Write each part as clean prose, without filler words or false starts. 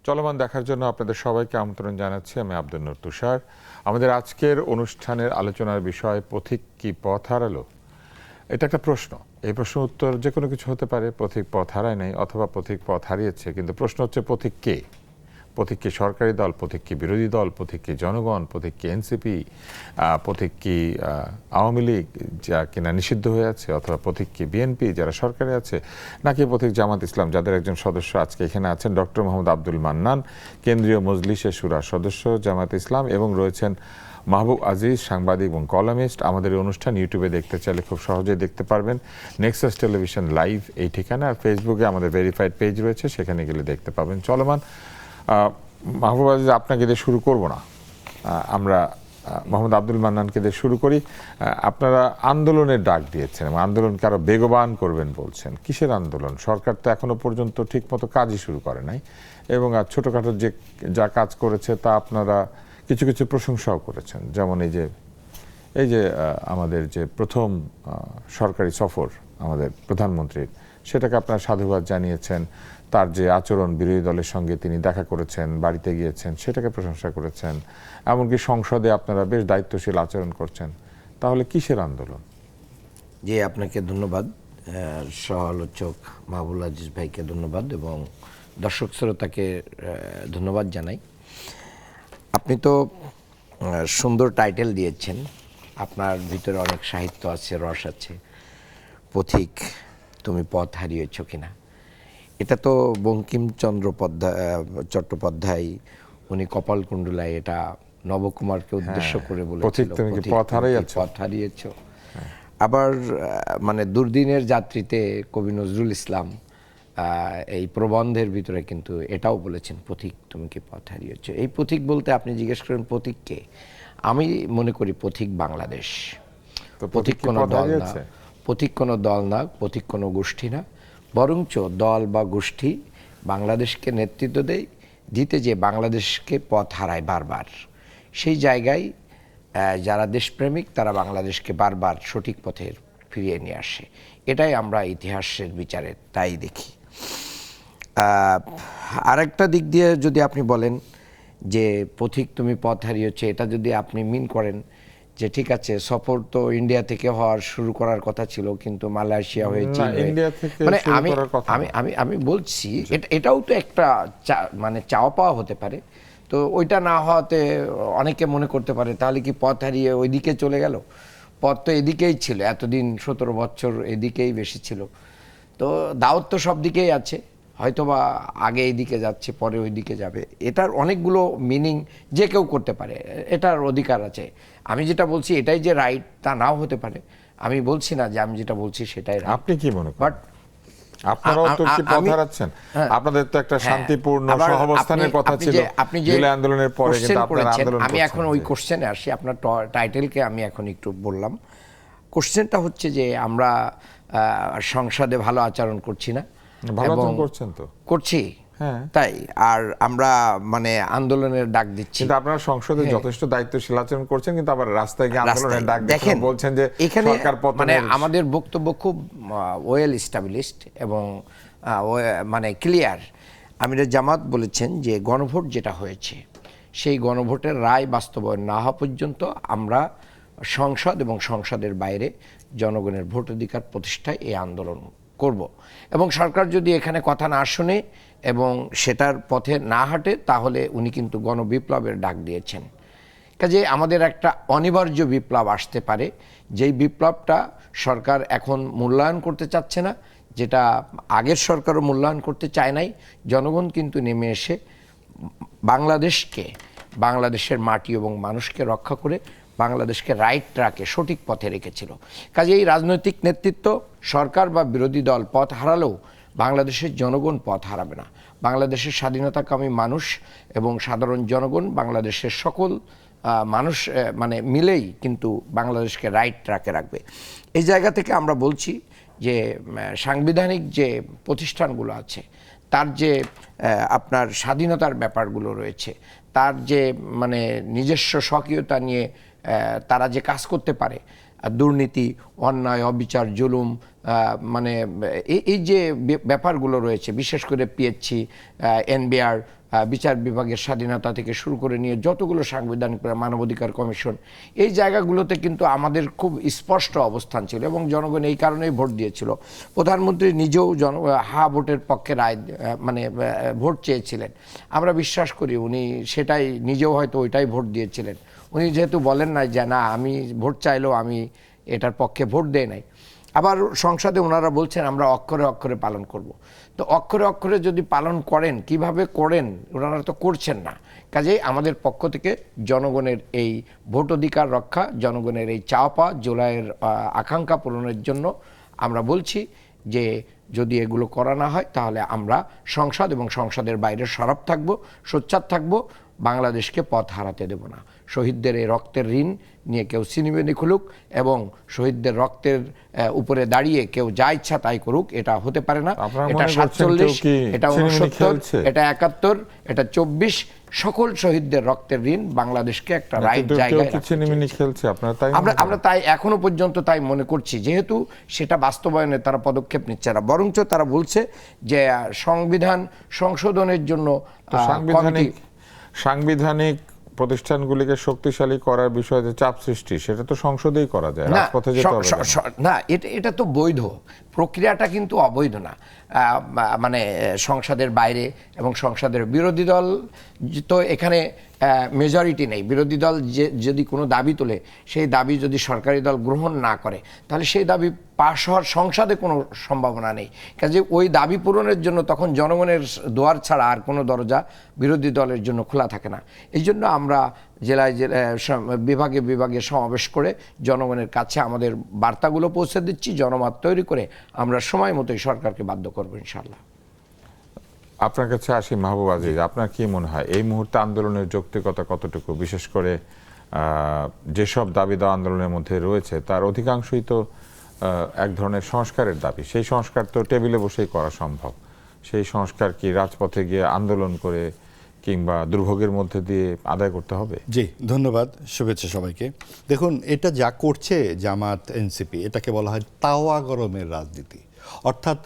চলমান দেখার জন্য আপনাদের সবাইকে আমন্ত্রণ জানাচ্ছি। আমি আব্দুল নূর তুষার। আমাদের আজকের অনুষ্ঠানের আলোচনার বিষয় পথিক কি পথ হারালো। এটা একটা প্রশ্ন। এই প্রশ্নের উত্তর যে কোনো কিছু হতে পারে। পথিক পথ হারায় নাই, অথবা পথিক পথ হারিয়েছে। কিন্তু প্রশ্ন হচ্ছে পথিক কে? পথিক কি সরকারি দল, পথিক কি বিরোধী দল, পথিক কি জনগণ, পথিক কি এনসিপি, পথিক কি আওয়ামী লীগ যা কিনা নিষিদ্ধ হয়ে আছে, অথবা পথিক কি বিএনপি যারা সরকারে আছে, নাকি পথিক জামাত ইসলাম যাদের একজন সদস্য আজকে এখানে আছেন ডক্টর মোহাম্মদ আব্দুল মান্নান, কেন্দ্রীয় মজলিসে শুরা সদস্য জামাত ইসলাম, এবং রয়েছেন মাহবুব আজিজ, সাংবাদিক এবং কলামিস্ট। আমাদের এই অনুষ্ঠান ইউটিউবে দেখতে চাইলে খুব সহজেই দেখতে পারবেন। নেক্সাস টেলিভিশন লাইভ এই ঠিকানা, আর ফেসবুকে আমাদের ভেরিফাইড পেজ রয়েছে, সেখানে গেলে দেখতে পাবেন। চলমান মাহবুব আজিজ, আপনাকে দিয়ে শুরু করব না, আমরা মোহাম্মদ আব্দুল মান্নানকে দিয়ে শুরু করি। আপনারা আন্দোলনের ডাক দিয়েছেন এবং আন্দোলনকে আরো বেগবান করবেন বলছেন। কিসের আন্দোলন? সরকার তো এখনো পর্যন্ত ঠিকমতো কাজই শুরু করে নাই, এবং ছোটখাটো যে যা কাজ করেছে তা আপনারা কিছু কিছু প্রশংসাও করেছেন। যেমন এই যে আমাদের যে প্রথম সরকারি সফর আমাদের প্রধানমন্ত্রীর, সেটাকে আপনারা সাধুবাদ জানিয়েছেন। তার যে আচরণ, বিরোধী দলের সঙ্গে তিনি দেখা করেছেন, বাড়িতে গিয়েছেন, সেটাকে প্রশংসা করেছেন। এমনকি সংসদে আপনারা বেশ দায়িত্বশীল আচরণ করছেন। তাহলে কিসের আন্দোলন? জি, আপনাকে ধন্যবাদ। সহ আলোচক মাহবুব আজিজ ভাইকে ধন্যবাদ এবং দর্শক শ্রোতাকে ধন্যবাদ জানাই। আপনি তো সুন্দর টাইটেল দিয়েছেন। আপনার ভিতরে অনেক সাহিত্য আছে, রস আছে। পথিক তুমি পথ হারিয়েছ কিনা, এটা তো বঙ্কিমচন্দ্র চট্টোপাধ্যায় উনি কপালকুণ্ডলায় এটা নবকুমারকে উদ্দেশ্য করে বলেছিল, পথ হারিয়েছ। আবার মানে দুর্দিনের যাত্রীতে কবি নজরুল ইসলাম এই প্রবন্ধের ভিতরে কিন্তু এটাও বলেছেন, পথিক তুমি কি পথ হারিয়েছ। এই পথিক বলতে আপনি জিজ্ঞেস করেন পথিক কে, আমি মনে করি পথিক বাংলাদেশ। পথিক কোনো দল না, পথিক কোনো দল না, পথিক কোনো গোষ্ঠী না, বরঞ্চ দল বা গোষ্ঠী বাংলাদেশকে নেতৃত্ব দিতে যে বাংলাদেশকে পথ হারায় বারবার। সেই জায়গায় যারা দেশপ্রেমিক তারা বাংলাদেশকে বারবার সঠিক পথে ফিরিয়ে নিয়ে আসে। এটাই আমরা ইতিহাসের বিচারে তাই দেখি। আরেকটা দিক দিয়ে যদি আপনি বলেন যে পথিক তুমি পথ হারিয়েছে, এটা যদি আপনি মিন করেন যে ঠিক আছে, সফর তো ইন্ডিয়া থেকে হওয়ার শুরু করার কথা ছিল, কিন্তু মালয়েশিয়া হয়েছে, মানে আমি বলছি এটাও তো একটা মানে চাওয়া পাওয়া হতে পারে। তো ওইটা না হওয়াতে অনেকে মনে করতে পারে তাহলে কি পথ হারিয়ে ওইদিকে চলে গেল। পথ তো এদিকেই ছিল, এতদিন 17 বছর এদিকেই বেশি ছিল। তো দাওয়াত তো সব দিকেই আছে, হয়তোবা আগে এইদিকে যাচ্ছে, পরে ওই দিকে যাবে। এটার অনেকগুলো মিনিং যে কেউ করতে পারে, এটার অধিকার আছে। আমি যেটা বলছি এটাই যে রাইট তা নাও হতে পারে। আমি বলছি না যে আমি যেটা বলছি সেটাই রাইট। আপনি কি মনে করেন? বাট আপনারাও তো কি পথ হারাচ্ছেন? আপনাদের তো একটা শান্তিপূর্ণ সহাবস্থানের কথা ছিল জুলাই আন্দোলনের পরে, কিন্তু আপনারা আন্দোলন করছেন। আমি এখন ওই কোশ্চেনে আসি। আপনার টাইটেলকে আমি এখন একটু বললাম। কোশ্চেনটা হচ্ছে যে আমরা সংসদে ভালো আচরণ করছি না। ভালো আচরণ করছেন তো? করছি, হ্যাঁ, তাই। আর আমরা মানে আন্দোলনের ডাক দিচ্ছি, কিন্তু আপনারা সংসদে যথেষ্ট দায়িত্বশীল আচরণ করছেন, কিন্তু আবার রাস্তায় গিয়ে আন্দোলনের ডাক দিচ্ছেন, বলছেন যে এখানে সরকার পতনের। মানে আমাদের বক্তব্য খুব ওয়েল এস্টাবলিশড এবং মানে ক্লিয়ার। আমির জামাত বলেছেন যে গণভোট যেটা হয়েছে সেই গণভোটের রায় বাস্তবায়ন না হওয়া পর্যন্ত আমরা সংসদ এবং সংসদের বাইরে জনগণের ভোটাধিকার প্রতিষ্ঠায় এই আন্দোলন করব। এবং সরকার যদি এখানে কথা না শুনে এবং সেটার পথে না হাঁটে, তাহলে উনি কিন্তু গণবিপ্লবের ডাক দিয়েছেন। কাজে আমাদের একটা অনিবার্য বিপ্লব আসতে পারে, যেই বিপ্লবটা সরকার এখন মূল্যায়ন করতে চাচ্ছে না, যেটা আগের সরকারও মূল্যায়ন করতে চায় নাই। জনগণ কিন্তু নেমে এসে বাংলাদেশকে, বাংলাদেশের মাটি এবং মানুষকে রক্ষা করে বাংলাদেশকে রাইট ট্র্যাকে, সঠিক পথে রেখেছিল। কাজে এই রাজনৈতিক নেতৃত্ব, সরকার বা বিরোধী দল পথ হারালেও বাংলাদেশের জনগণ পথ হারাবে না। বাংলাদেশের স্বাধীনতাকামী মানুষ এবং সাধারণ জনগণ, বাংলাদেশের সকল মানুষ মানে মিলেই কিন্তু বাংলাদেশকে রাইট ট্র্যাকে রাখবে। এই জায়গা থেকে আমরা বলছি যে সাংবিধানিক যে প্রতিষ্ঠানগুলো আছে, তার যে আপনার স্বাধীনতার ব্যাপারগুলো রয়েছে, তার যে মানে নিজস্ব স্বকীয়তা নিয়ে তারা যে কাজ করতে পারে, দুর্নীতি, অন্যায়, অবিচার, জুলুম, মানে এই যে ব্যাপারগুলো রয়েছে, বিশেষ করে পিএসসি, এনবিআর, বিচার বিভাগের স্বাধীনতা থেকে শুরু করে নিয়ে যতগুলো সাংবিধানিক মানবাধিকার কমিশন, এই জায়গাগুলোতে কিন্তু আমাদের খুব স্পষ্ট অবস্থান ছিল এবং জনগণ এই কারণেই ভোট দিয়েছিল। প্রধানমন্ত্রী নিজেও ভোটের পক্ষে রায় ভোট চেয়েছিলেন। আমরা বিশ্বাস করি উনি সেটাই নিজেও হয়তো ওইটাই ভোট দিয়েছিলেন। উনি যেহেতু বলেন না যে না আমি ভোট চাইলেও আমি এটার পক্ষে ভোট দেই নাই। আবার সংসদে ওনারা বলছেন আমরা অক্ষরে অক্ষরে পালন করব। তো অক্ষরে অক্ষরে যদি পালন করেন, কিভাবে করেন, ওনারা তো করছেন না। কাজেই আমাদের পক্ষ থেকে জনগণের এই ভোট অধিকার রক্ষা, জনগণের এই চাওয়া পাওয়া, জুলাইয়ের আকাঙ্ক্ষা পূরণের জন্য আমরা বলছি যে যদি এগুলো করা না হয় তাহলে আমরা সংসদ এবং সংসদের বাইরে সরব থাকব, সোচ্চার থাকব, বাংলাদেশকে পথ হারাতে দেব না। শহীদদের এই রক্তের ঋণ নিয়ে কেউ সিনেমেনি খুলুক এবং শহীদদের রক্তের উপরে দাঁড়িয়ে কেউ যা ইচ্ছা তাই করুক, এটা হতে পারে না। এটা 47, এটা 69, এটা 71, এটা 24, সকল শহীদদের রক্তের ঋণ বাংলাদেশকে একটা রাইট জায়গায় আমরা তাই এখনো পর্যন্ত তাই মনে করছি। যেহেতু সেটা বাস্তবায়নে তারা পদক্ষেপ নিচ্ছে না, বরঞ্চ তারা বলছে যে সংবিধান সংশোধনের জন্য সাংবিধানিক প্রতিষ্ঠানগুলিকে শক্তিশালী করার বিষয়ে যে চাপ সৃষ্টি, সেটা তো সংসদেই করা যায়, রাজপথে যেতে হবে না। এটা তো বৈধ, প্রক্রিয়াটা কিন্তু অবৈধ না। সংসদের বাইরে এবং সংসদের বিরোধী দল তো এখানে মেজরিটি নেই। বিরোধী দল যদি কোনো দাবি তোলে, সেই দাবি যদি সরকারি দল গ্রহণ না করে, তাহলে সেই দাবি পাশ হওয়ার সংসদে কোনো সম্ভাবনা নেই। কাজে ওই দাবি পূরণের জন্য তখন জনগণের দুয়ার ছাড়া আর কোনো দরজা বিরোধী দলের জন্য খোলা থাকে না। এই জন্য আমরা জেলায় বিভাগে বিভাগে সমাবেশ করে জনগণের কাছে আমাদের বার্তাগুলো পৌঁছে দিচ্ছি, জনমত তৈরি করে আমরা সময় মতোই সরকারকে বাধ্য করবো ইনশাআল্লাহ। আপনার কাছে আসি মাহবুব আজিজ, আপনার কি মনে হয় এই মুহূর্তে আন্দোলনের যৌক্তিকতা কতটুকু? বিশেষ করে যেসব দাবি দেওয়া আন্দোলনের মধ্যে রয়েছে তার অধিকাংশই তো এক ধরনের সংস্কারের দাবি। সেই সংস্কার তো টেবিলে বসেই করা সম্ভব। সেই সংস্কার কি রাজপথে গিয়ে আন্দোলন করে কিংবা দুর্ভোগের মধ্যে দিয়ে আদায় করতে হবে? জি, ধন্যবাদ, শুভেচ্ছা সবাইকে। দেখুন, এটা যা করছে জামাত এনসিপি, এটাকে বলা হয় তাওয়া গরমের রাজনীতি। অর্থাৎ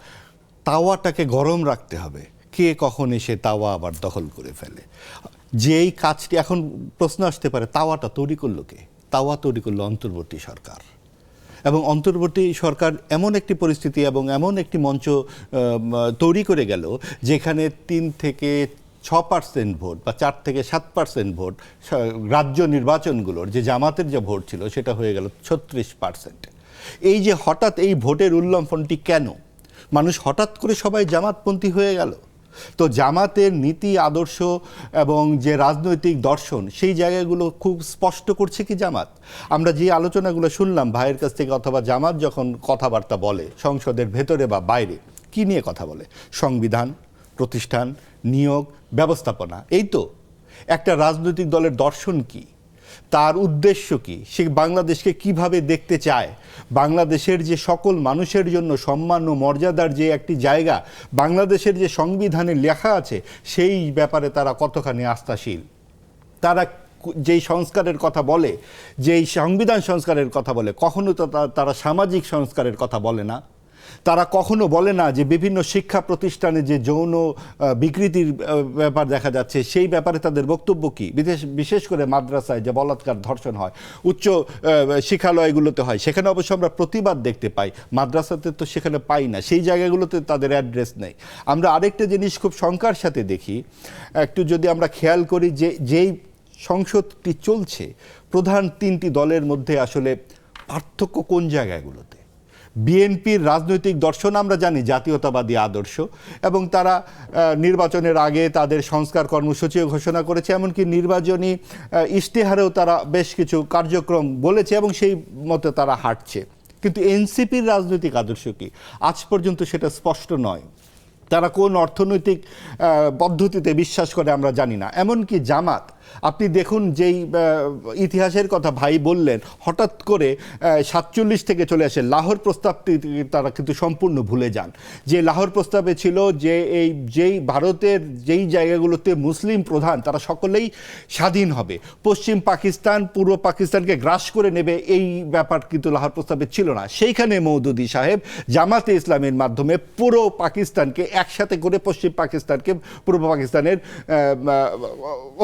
তাওয়াটাকে গরম রাখতে হবে, কে কখন এসে তাওয়া আবার দখল করে ফেলে। যেই কাজটি এখন প্রশ্ন আসতে পারে, তাওয়াটা তৈরি করলো কে? তাওয়া তৈরি করলো অন্তর্বর্তী সরকার। এবং অন্তর্বর্তী সরকার এমন একটি পরিস্থিতি এবং এমন একটি মঞ্চ তৈরি করে গেল যেখানে 3 থেকে 6% ভোট বা 4 থেকে 7% ভোট রাজ্য নির্বাচনগুলোর যে জামাতের যে ভোট ছিল সেটা হয়ে গেল 36%। এই যে হঠাৎ এই ভোটের উল্লম্ফনটি কেন? মানুষ হঠাৎ করে সবাই জামাতপন্থী হয়ে গেল। তো জামাতের নীতি আদর্শ এবং যে রাজনৈতিক দর্শন, সেই জায়গাগুলো খুব স্পষ্ট করছে কি জামাত? আমরা যে আলোচনাগুলো শুনলাম ভাইয়ের কাছ থেকে, অথবা জামাত যখন কথাবার্তা বলে সংসদের ভেতরে বা বাইরে, কি নিয়ে কথা বলে? সংবিধান, প্রতিষ্ঠান, নিয়োগ, ব্যবস্থাপনা। এই তো একটা রাজনৈতিক দলের দর্শন কি, তার উদ্দেশ্য কি, সে বাংলাদেশকে কিভাবে দেখতে চায়, বাংলাদেশের যে সকল মানুষের জন্য সম্মান ও মর্যাদার যে একটি জায়গা বাংলাদেশের যে সংবিধানে লেখা আছে, সেই ব্যাপারে তারা কতখানি আস্থাশীল। তারা যেই সংস্কারের কথা বলে, যেই সংবিধান সংস্কারের কথা বলে, কখনো তো তারা সামাজিক সংস্কারের কথা বলে না। তারা কখনো বলে না যে বিভিন্ন শিক্ষা প্রতিষ্ঠানে যে যৌন বিকৃতির ব্যাপার দেখা যাচ্ছে, সেই ব্যাপারে তাদের বক্তব্য কী। বিশেষ করে মাদ্রাসায় যে বলাৎকার, ধর্ষণ হয়, উচ্চ শিক্ষালয়গুলোতে হয়, সেখানে অবশ্য আমরা প্রতিবাদ দেখতে পাই, মাদ্রাসাতে তো সেখানে পাই না, সেই জায়গাগুলোতে তাদের অ্যাড্রেস নেই। আমরা আরেকটা জিনিস খুব শঙ্কার সাথে দেখি, একটু যদি আমরা খেয়াল করি যে যেই সংসদটি চলছে, প্রধান 3টি দলের মধ্যে আসলে পার্থক্য কোন জায়গাগুলোতে? বিএনপির রাজনৈতিক দর্শন আমরা জানি জাতীয়তাবাদী আদর্শ, এবং তারা নির্বাচনের আগে তাদের সংস্কার কর্মসূচিও ঘোষণা করেছে, এমনকি নির্বাচনী ইশতেহারেও তারা বেশ কিছু কার্যক্রম বলেছে এবং সেই মতো তারা হাঁটছে। কিন্তু এনসিপির রাজনৈতিক আদর্শ কি? আজ পর্যন্ত সেটা স্পষ্ট নয়। তারা কোন অর্থনৈতিক পদ্ধতিতে বিশ্বাস করে আমরা জানি না। এমনকি জামাত আপনি দেখুন যেই ইতিহাসের কথা ভাই বললেন, হঠাৎ করে 47 থেকে চলে আসে লাহোর প্রস্তাবটি তারা কিন্তু সম্পূর্ণ ভুলে যান। যে লাহোর প্রস্তাবে ছিল যে যেই ভারতের যেই জায়গাগুলোতে মুসলিম প্রধান তারা সকলেই স্বাধীন হবে, পশ্চিম পাকিস্তান পূর্ব পাকিস্তানকে গ্রাস করে নেবে, এই ব্যাপার কিন্তু লাহোর প্রস্তাবে ছিল না। সেইখানে মওদুদি সাহেব জামাতে ইসলামের মাধ্যমে পুরো পাকিস্তানকে একসাথে করে পশ্চিম পাকিস্তানকে পূর্ব পাকিস্তানের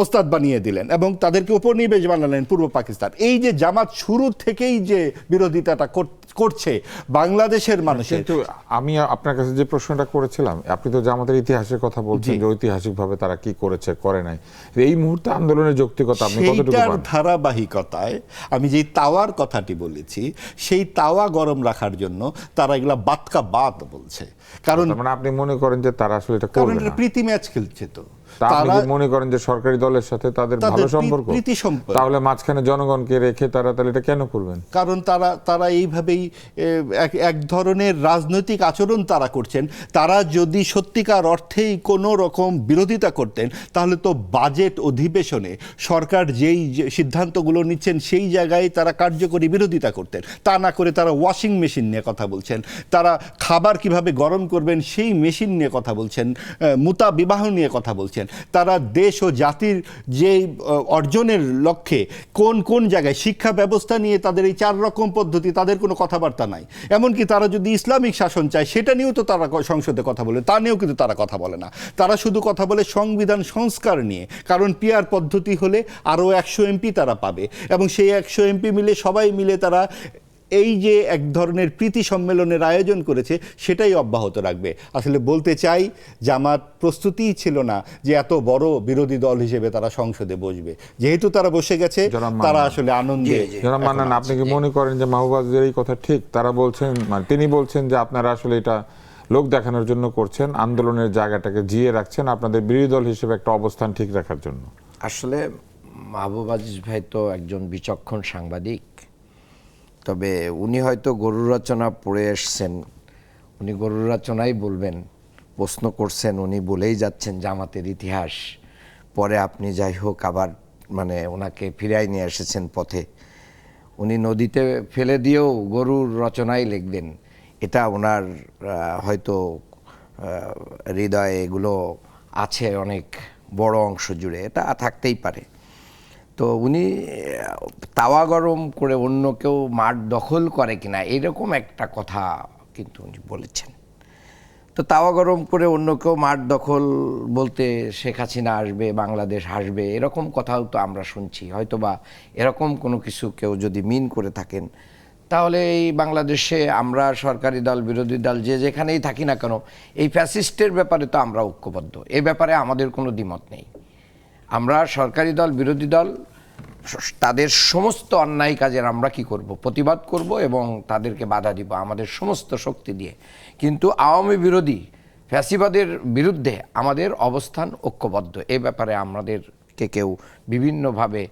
ওস্তাদ বানিয়ে দিলেন এবং তাদেরকে উপনিবেশ বানালেন পূর্ব পাকিস্তান। এই যে জামাত শুরু থেকেই যে বিরোধিতাটা করছে বাংলাদেশের মানুষের। কিন্তু আমি আপনার কাছে যে প্রশ্নটা করেছিলাম, আপনি তো জামাতের ইতিহাসের কথা বলছেন যে ঐতিহাসিকভাবে তারা কি করেছে করে নাই, এই মুহূর্তে আন্দোলনের যৌক্তিকতা আপনি কতটুকু সেইটার পান? ধারাবাহিকতায় আমি যেই তাওয়ার কথাটি বলেছি, সেই তাওয়া গরম রাখার জন্য তারা এগুলা বাতকা বাত বলছে। কারণ মানে আপনি মনে করেন যে তারা আসলে এটা করবে না? প্রীতি ম্যাচ খেলছে তো। তা আপনি কি মনে করেন যে সরকারি দলের সাথে তাদের ভালো সম্পর্ক, প্রীতি সম্পর্ক, তাহলে মাঝখানে জনগণকে রেখে তারা তাহলে এটা কেন করবেন? কারণ তারা এইভাবেই এক ধরনের রাজনৈতিক আচরণ তারা করছেন। তারা যদি সত্যিকার অর্থেই কোনো রকম বিরোধিতা করতেন, তাহলে তো বাজেট অধিবেশনে সরকার যেই সিদ্ধান্তগুলো নিচ্ছেন সেই জায়গায় তারা কার্যকরী বিরোধিতা করতেন। তা না করে তারা ওয়াশিং মেশিন নিয়ে কথা বলছেন, তারা খাবার কিভাবে গরম করবেন সেই মেশিন নিয়ে কথা বলছেন, মুতা বিবাহ নিয়ে কথা বলছেন। তারা দেশ ও জাতির যে অর্জনের লক্ষ্যে কোন কোন জায়গায় শিক্ষা ব্যবস্থা নিয়ে তাদের এই 4 রকম পদ্ধতি, তাদের কোনো কথাবার্তা নাই। এমনকি তারা যদি ইসলামিক শাসন চায় সেটা নিয়েও তো তারা সংসদে কথা বলে, তা নিয়েও কিন্তু তারা কথা বলে না। তারা শুধু কথা বলে সংবিধান সংস্কার নিয়ে, কারণ পিআর পদ্ধতি হলে আরও 100 এমপি তারা পাবে এবং সেই 100 এমপি মিলে সবাই মিলে তারা এই যে এক ধরনের প্রীতি সম্মেলনের আয়োজন করেছে সেটাই অব্যাহত রাখবে। আসলে বলতে চাই জামাত প্রস্তুতিই ছিল না যে এত বড় বিরোধী দল হিসেবে তারা সংসদে বসবে। যেহেতু তারা বসে গেছে, তারা আসলে আনন্দে। জনাব মান্নান, আপনি কি মনে করেন যে মাহবুবাজের এই কথা ঠিক? তারা বলছেন, মানে তিনি বলছেন যে আপনারা আসলে এটা লোক দেখানোর জন্য করছেন, আন্দোলনের জায়গাটাকে জিয়ে রাখছেন আপনাদের বিরোধী দল হিসেবে একটা অবস্থান ঠিক রাখার জন্য। আসলে মাহবুব আজিজ ভাই তো একজন বিচক্ষণ সাংবাদিক, তবে উনি হয়তো গরুর রচনা পড়ে এসছেন, উনি গরুর রচনাই বলবেন। প্রশ্ন করছেন, উনি বলেই যাচ্ছেন জামাতের ইতিহাস, পরে আপনি যাই হোক আবার মানে ওনাকে ফিরাই নিয়ে এসেছেন পথে। উনি নদীতে ফেলে দিয়েও গরুর রচনাই লিখবেন, এটা ওনার হয়তো হৃদয়ে এগুলো আছে অনেক বড় অংশ জুড়ে, এটা থাকতেই পারে। তো উনি তাওয়া গরম করে অন্য কেউ মাঠ দখল করে কিনা এরকম একটা কথা কিন্তু উনি বলেছেন। তো তাওয়া গরম করে অন্য কেউ মাঠ দখল বলতে শেখ হাসিনা আসবে, বাংলাদেশ আসবে, এরকম কথাও তো আমরা শুনছি। হয়তো বা এরকম কোনো কিছু কেউ যদি মিন করে থাকেন, তাহলে এই বাংলাদেশে আমরা সরকারি দল বিরোধী দল যে যেখানেই থাকি না কেন, এই ফ্যাসিস্টের ব্যাপারে তো আমরা ঐক্যবদ্ধ, এ ব্যাপারে আমাদের কোনো দ্বিমত নেই। আমরা সরকারি দল বিরোধী দল তাদের সমস্ত অন্যায় কাজের আমরা কি করব, প্রতিবাদ করব এবং তাদেরকে বাধা দিব আমাদের সমস্ত শক্তি দিয়ে। কিন্তু আওয়ামী বিরোধী ফ্যাসিবাদের বিরুদ্ধে আমাদের অবস্থান ঐক্যবদ্ধ, এ ব্যাপারে আমাদেরকে কেউ বিভিন্নভাবে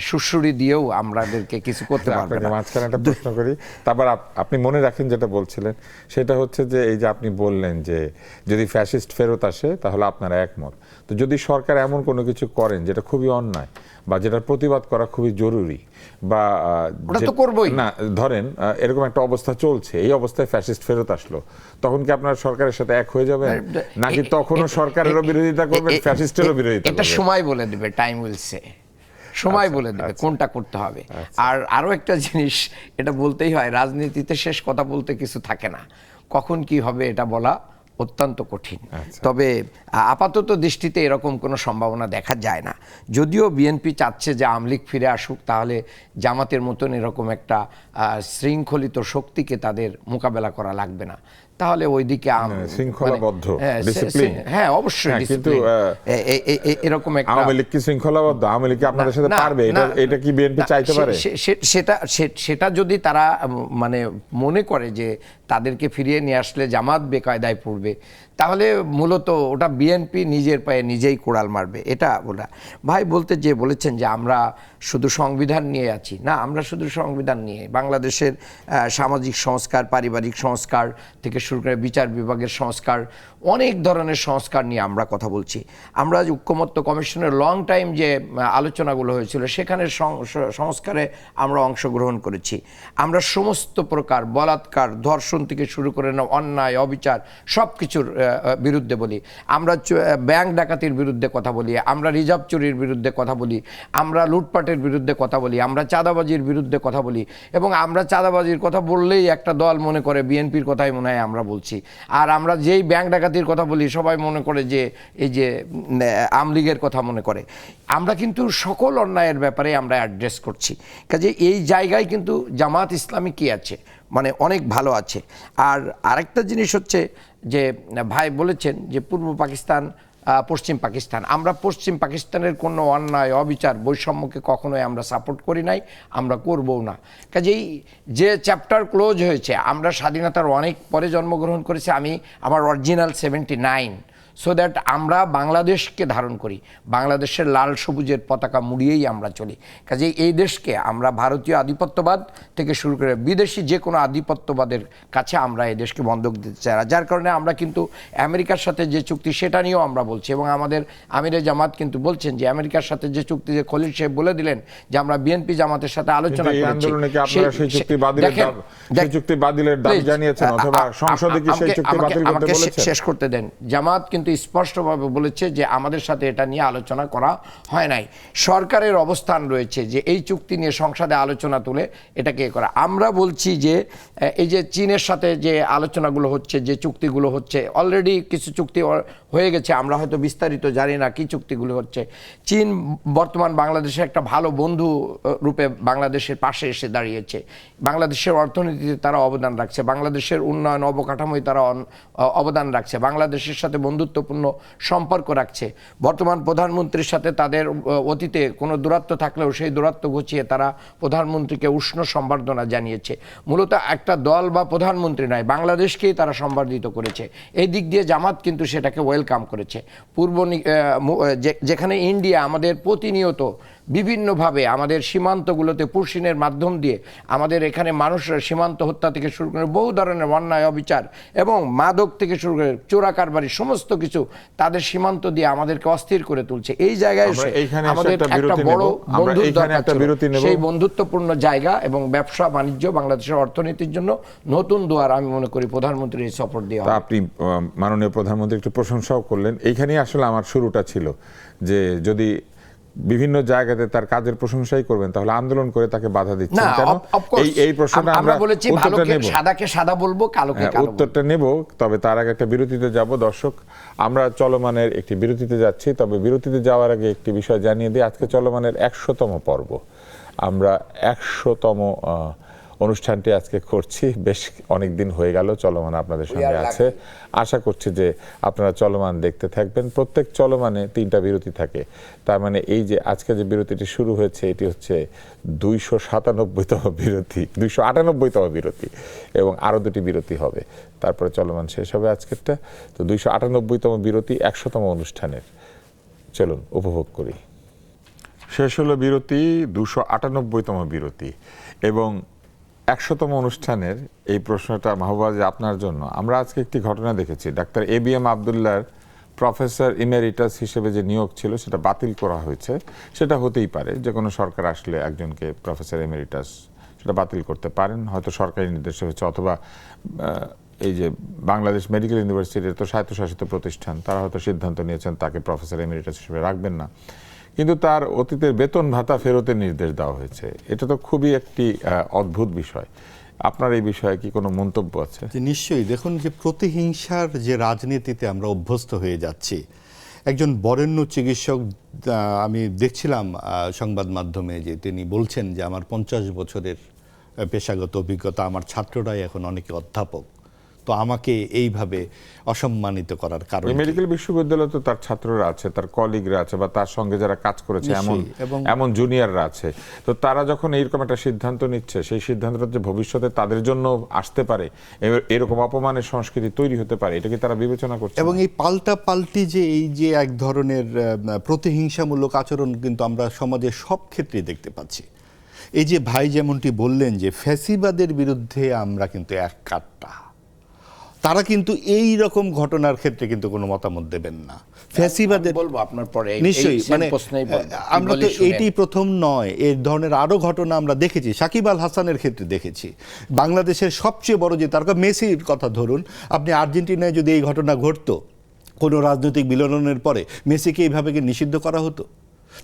সুড়সুড়ি দিয়েও আমাদেরকে কিছু করতে পারবে না। মাঝখানে একটা প্রশ্ন করি, তারপর আপনি মনে রাখেন যেটা বলছিলেন, সেটা হচ্ছে যে এই যে আপনি বললেন যে যদি ফ্যাসিস্ট ফেরত আসে তাহলে আপনারা একমত। তো যদি সরকার এমন কোনো কিছু করেন যেটা খুবই অন্যায় বা যেটার প্রতিবাদ করা খুবই জরুরি, বা ওটা তো করবই না, ধরেন এরকম একটা অবস্থা চলছে, এই অবস্থায় ফ্যাসিস্ট ফেরত আসলো, তখন কি আপনারা সরকারের সাথে এক হয়ে যাবেন, নাকি তখনও সরকারেরও বিরোধিতা করবেন, ফ্যাসিস্টেরও বিরোধিতা এটা করবেন? সময় বলে দেবে, টাইম উইল সে, সময় বলে দেবে কোনটা করতে হবে। আর আরো একটা জিনিস এটা বলতেই হয়, রাজনীতিতে শেষ কথা বলতে কিছু থাকে না, কখন কি হবে এটা বলা অত্যন্ত কঠিন। তবে আপাতত দৃষ্টিতে এরকম কোনো সম্ভাবনা দেখা যায় না। যদিও বিএনপি চাচ্ছে যে আওয়ামী লীগ ফিরে আসুক, তাহলে জামাতের মতন এরকম একটা শৃঙ্খলিত শক্তিকে তাদের মোকাবেলা করা লাগবে না, তাহলে ওইদিকে শৃঙ্খলাবদ্ধ, হ্যাঁ অবশ্যই, কিন্তু এরকম একটা আওয়ামী লীগ কি শৃঙ্খলাবদ্ধ? আওয়ামী লীগ আপনাদের সাথে পারবে? এটা কি বিএনপি চাইতে পারে? সেটা যদি তারা মানে মনে করে যে তাদেরকে ফিরিয়ে নিয়ে আসলে জামাত বেকায়দায় পড়বে, তাহলে মূলত ওটা বিএনপি নিজের পায়ে নিজেই কোড়াল মারবে। এটা বলা ভাই বলতে যে বলেছেন যে আমরা শুধু সংবিধান নিয়ে আছি, না, আমরা শুধু সংবিধান নিয়ে বাংলাদেশের সামাজিক সংস্কার, পারিবারিক সংস্কার থেকে শুরু করে বিচার বিভাগের সংস্কার, অনেক ধরনের সংস্কার নিয়ে আমরা কথা বলছি। আমরা যে ঐক্যমত্য কমিশনের লং টাইম যে আলোচনাগুলো হয়েছিল সেখানে সংস্কারে আমরা অংশগ্রহণ করেছি। আমরা সমস্ত প্রকার বলাৎকার, ধর্ষণ থেকে শুরু করে অন্যায়, অবিচার সব কিছুর বিরুদ্ধে বলি। আমরা ব্যাংক ডাকাতির বিরুদ্ধে কথা বলি, আমরা রিজার্ভ চুরির বিরুদ্ধে কথা বলি, আমরা লুটপাটের বিরুদ্ধে কথা বলি, আমরা চাঁদাবাজির বিরুদ্ধে কথা বলি। এবং আমরা চাঁদাবাজির কথা বললেই একটা দল মনে করে বিএনপির কথাই মনে হয় আমরা বলছি। আর আমরা যেই ব্যাংক ডাকাতির কথা বলি সবাই মনে করে যে এই যে আওয়ামী লীগের কথা মনে করে। আমরা কিন্তু সকল অন্যায়ের ব্যাপারে আমরা অ্যাড্রেস করছি। কাজে এই জায়গায় কিন্তু জামাত ইসলামী কি আছে, মানে অনেক ভালো আছে। আর আরেকটা জিনিস হচ্ছে যে ভাই বলেছেন যে পূর্ব পাকিস্তান, পশ্চিম পাকিস্তান, আমরা পশ্চিম পাকিস্তানের কোনো অন্যায়, অবিচার, বৈষম্যকে কখনোই আমরা সাপোর্ট করি নাই, আমরা করবও না। কাজেই যে চ্যাপ্টার ক্লোজ হয়েছে, আমরা স্বাধীনতার অনেক পরে জন্মগ্রহণ করেছি, আমার অরিজিনাল 79, সো দ্যাট আমরা বাংলাদেশকে ধারণ করি, বাংলাদেশের লাল সবুজের পতাকা মুড়িয়েই আমরা চলি। কাজেই এই দেশকে আমরা ভারতীয় আধিপত্যবাদ থেকে শুরু করে বিদেশি যে কোনো আধিপত্যবাদের কাছে আমরা এই দেশকে বন্ধক দিতে চাই না। যার কারণে আমরা কিন্তু আমেরিকার সাথে যে চুক্তি সেটা নিয়েও আমরা বলছি, এবং আমাদের আমিরে জামাত কিন্তু বলছেন যে আমেরিকার সাথে যে চুক্তি, যে খলিল সাহেব বলে দিলেন যে আমরা বিএনপি জামাতের সাথে আলোচনা করেছি, আমাকে শেষ করতে দেন। জামাত কিন্তু স্পষ্টভাবে বলেছে যে আমাদের সাথে এটা নিয়ে আলোচনা করা হয় নাই। সরকারের অবস্থান রয়েছে যে এই চুক্তি নিয়ে সংসদে আলোচনা তুলে এটাকে করা। আমরা বলছি যে এই যে চীনের সাথে যে আলোচনাগুলো হচ্ছে, যে চুক্তিগুলো হচ্ছে, অলরেডি কিছু চুক্তি হয়ে গেছে, আমরা হয়তো বিস্তারিত জানি না কি চুক্তিগুলো হচ্ছে। চীন বর্তমান বাংলাদেশের একটা ভালো বন্ধু রূপে বাংলাদেশের পাশে এসে দাঁড়িয়েছে, বাংলাদেশের অর্থনীতিতে তারা অবদান রাখছে, বাংলাদেশের উন্নয়ন অবকাঠামোয় তারা অবদান রাখছে, বাংলাদেশের সাথে বন্ধুত্বপূর্ণ সম্পর্ক রাখছে। বর্তমান প্রধানমন্ত্রীর সাথে তাদের অতীতে কোনো দূরত্ব থাকলেও সেই দূরত্ব ঘুচিয়ে তারা প্রধানমন্ত্রীকে উষ্ণ সম্বর্ধনা জানিয়েছে। মূলত একটা দল বা প্রধানমন্ত্রী নয়, বাংলাদেশকেই তারা সম্বর্ধিত করেছে। এই দিক দিয়ে জামাত কিন্তু সেটাকে ওয়েলকাম করেছে। যেখানে ইন্ডিয়া আমাদের প্রতিনিয়ত বিভিন্নভাবে আমাদের সীমান্তগুলোতে পুশিনের মাধ্যম দিয়ে আমাদের এখানে মানুষের সীমান্ত হত্যা থেকে শুরু করে বহু ধরনের অন্যায়, অবিচার এবং মাদক থেকে শুরু করে চোরা কারবারি সমস্ত কিছু তাদের সীমান্ত দিয়ে আমাদেরকে অস্থির করে তুলছে। এই জায়গায় আমাদের একটা বড় বন্ধুর দরকার ছিল। সেই বন্ধুত্বপূর্ণ জায়গা এবং ব্যবসা বাণিজ্য বাংলাদেশের অর্থনীতির জন্য নতুন দুয়ার আমি মনে করি প্রধানমন্ত্রীর এই সফর দিয়ে। আপনি মাননীয় প্রধানমন্ত্রী একটু প্রশংসাও করলেন। এইখানেই আসলে আমার শুরুটা ছিল যে যদি বিভিন্ন জায়গাতে তার কাজের প্রশংসাই করবেন তাহলে আন্দোলন করে তাকে বাধা দিচ্ছেন কেন? এই প্রশ্নটা আমরা বলেছি ভালোকে সাদাকে সাদা বলবো, কালোকে কালো বলবো। উত্তরটা নেব, তবে তার আগে একটা বিরতিতে যাব। দর্শক, আমরা চলমানের একটি বিরতিতে যাচ্ছি, তবে বিরতিতে যাওয়ার আগে একটি বিষয় জানিয়ে দিই। আজকে চলমানের 100তম পর্ব, আমরা 100তম অনুষ্ঠানটি আজকে করছি। বেশ অনেক দিন হয়ে গেল চলমান আপনাদের সঙ্গে আছে। আশা করছি যে আপনারা চলমান দেখতে থাকবেন। প্রত্যেক চলমানে 3টা বিরতি থাকে, তার মানে এই যে আজকে যে বিরতিটি শুরু হয়েছে এটি হচ্ছে 297তম বিরতি, 298তম বিরতি, এবং আরও 2টি বিরতি হবে, তারপরে চলমান শেষ হবে আজকেরটা। তো 298তম বিরতি 100তম অনুষ্ঠানের, চলুন উপভোগ করি। শেষ হলো বিরতি, 298তম বিরতি এবং 100তম অনুষ্ঠানের এই প্রশ্নটা মাহবুবা আপনার জন্য। আমরা আজকে একটি ঘটনা দেখেছি, ডাক্তার ABM আবদুল্লাহর প্রফেসর ইমেরিটাস হিসেবে যে নিয়োগ ছিল সেটা বাতিল করা হয়েছে। সেটা হতেই পারে, যে কোনো সরকার আসলে একজনকে প্রফেসর ইমেরিটাস সেটা বাতিল করতে পারেন, হয়তো সরকারি নির্দেশে হয়েছে, অথবা এই যে বাংলাদেশ মেডিকেল ইউনিভার্সিটির তো স্বায়ত্তশাসিত প্রতিষ্ঠান, তারা হয়তো সিদ্ধান্ত নিয়েছেন তাকে প্রফেসর ইমেরিটাস হিসেবে রাখবেন না, কিন্তু তার অতীতের বেতন ভাতা ফেরতের নির্দেশ দেওয়া হয়েছে। এটা তো খুবই একটি অদ্ভুত বিষয়। আপনার এই বিষয়ে কি কোনো মন্তব্য আছে? নিশ্চয়ই। দেখুন, যে প্রতিহিংসার যে রাজনীতিতে আমরা অভ্যস্ত হয়ে যাচ্ছি, একজন বরেণ্য চিকিৎসক, আমি দেখছিলাম সংবাদ মাধ্যমে যে তিনি বলছেন যে আমার 50 বছরের পেশাগত অভিজ্ঞতা, আমার ছাত্ররাই এখন অনেকে অধ্যাপক। তো আমাকে এইভাবে অসম্মানিত করার কারণ কি? মেডিকেল বিশ্ববিদ্যালয়ে তো তার ছাত্ররা আছে, তার কলিগরা আছে, বা তার সঙ্গে যারা কাজ করেছে এমন নিশ্চয়ই, এমন জুনিয়ররা আছে। তো তারা যখন এইরকম একটা সিদ্ধান্ত নিচ্ছে, সেই সিদ্ধান্তটা যে ভবিষ্যতে তাদের জন্য আসতে পারে, এরকম অপমানের সংস্কৃতি তৈরি হতে পারে, এটা কি তারা বিবেচনা করছে? এবং এই পাল্টি যে এই যে এক ধরনের প্রতিহিংসামূলক আচরণ কিন্তু আমরা সমাজের সব ক্ষেত্রেই দেখতে পাচ্ছি। এই যে ভাই যেমনটি বললেন যে ফ্যাসিবাদের বিরুদ্ধে আমরা কিন্তু এক কাট্টা, তারা কিন্তু এই রকম ঘটনার ক্ষেত্রে কিন্তু কোনো মতামত দেবেন না। ফ্যাসিবাদের বলবো আপনার পরে নিশ্চয়ই, মানে আমরা তো এইটি প্রথম নয়, এই ধরনের আরো ঘটনা আমরা দেখেছি। সাকিব আল হাসানের ক্ষেত্রে দেখেছি। বাংলাদেশের সবচেয়ে বড় যে তারকা মেসির কথা ধরুন, আপনি আর্জেন্টিনায় যদি এই ঘটনা ঘটতো কোনো রাজনৈতিক বিলনের পরে, মেসিকে এইভাবে কি নিষিদ্ধ করা হতো?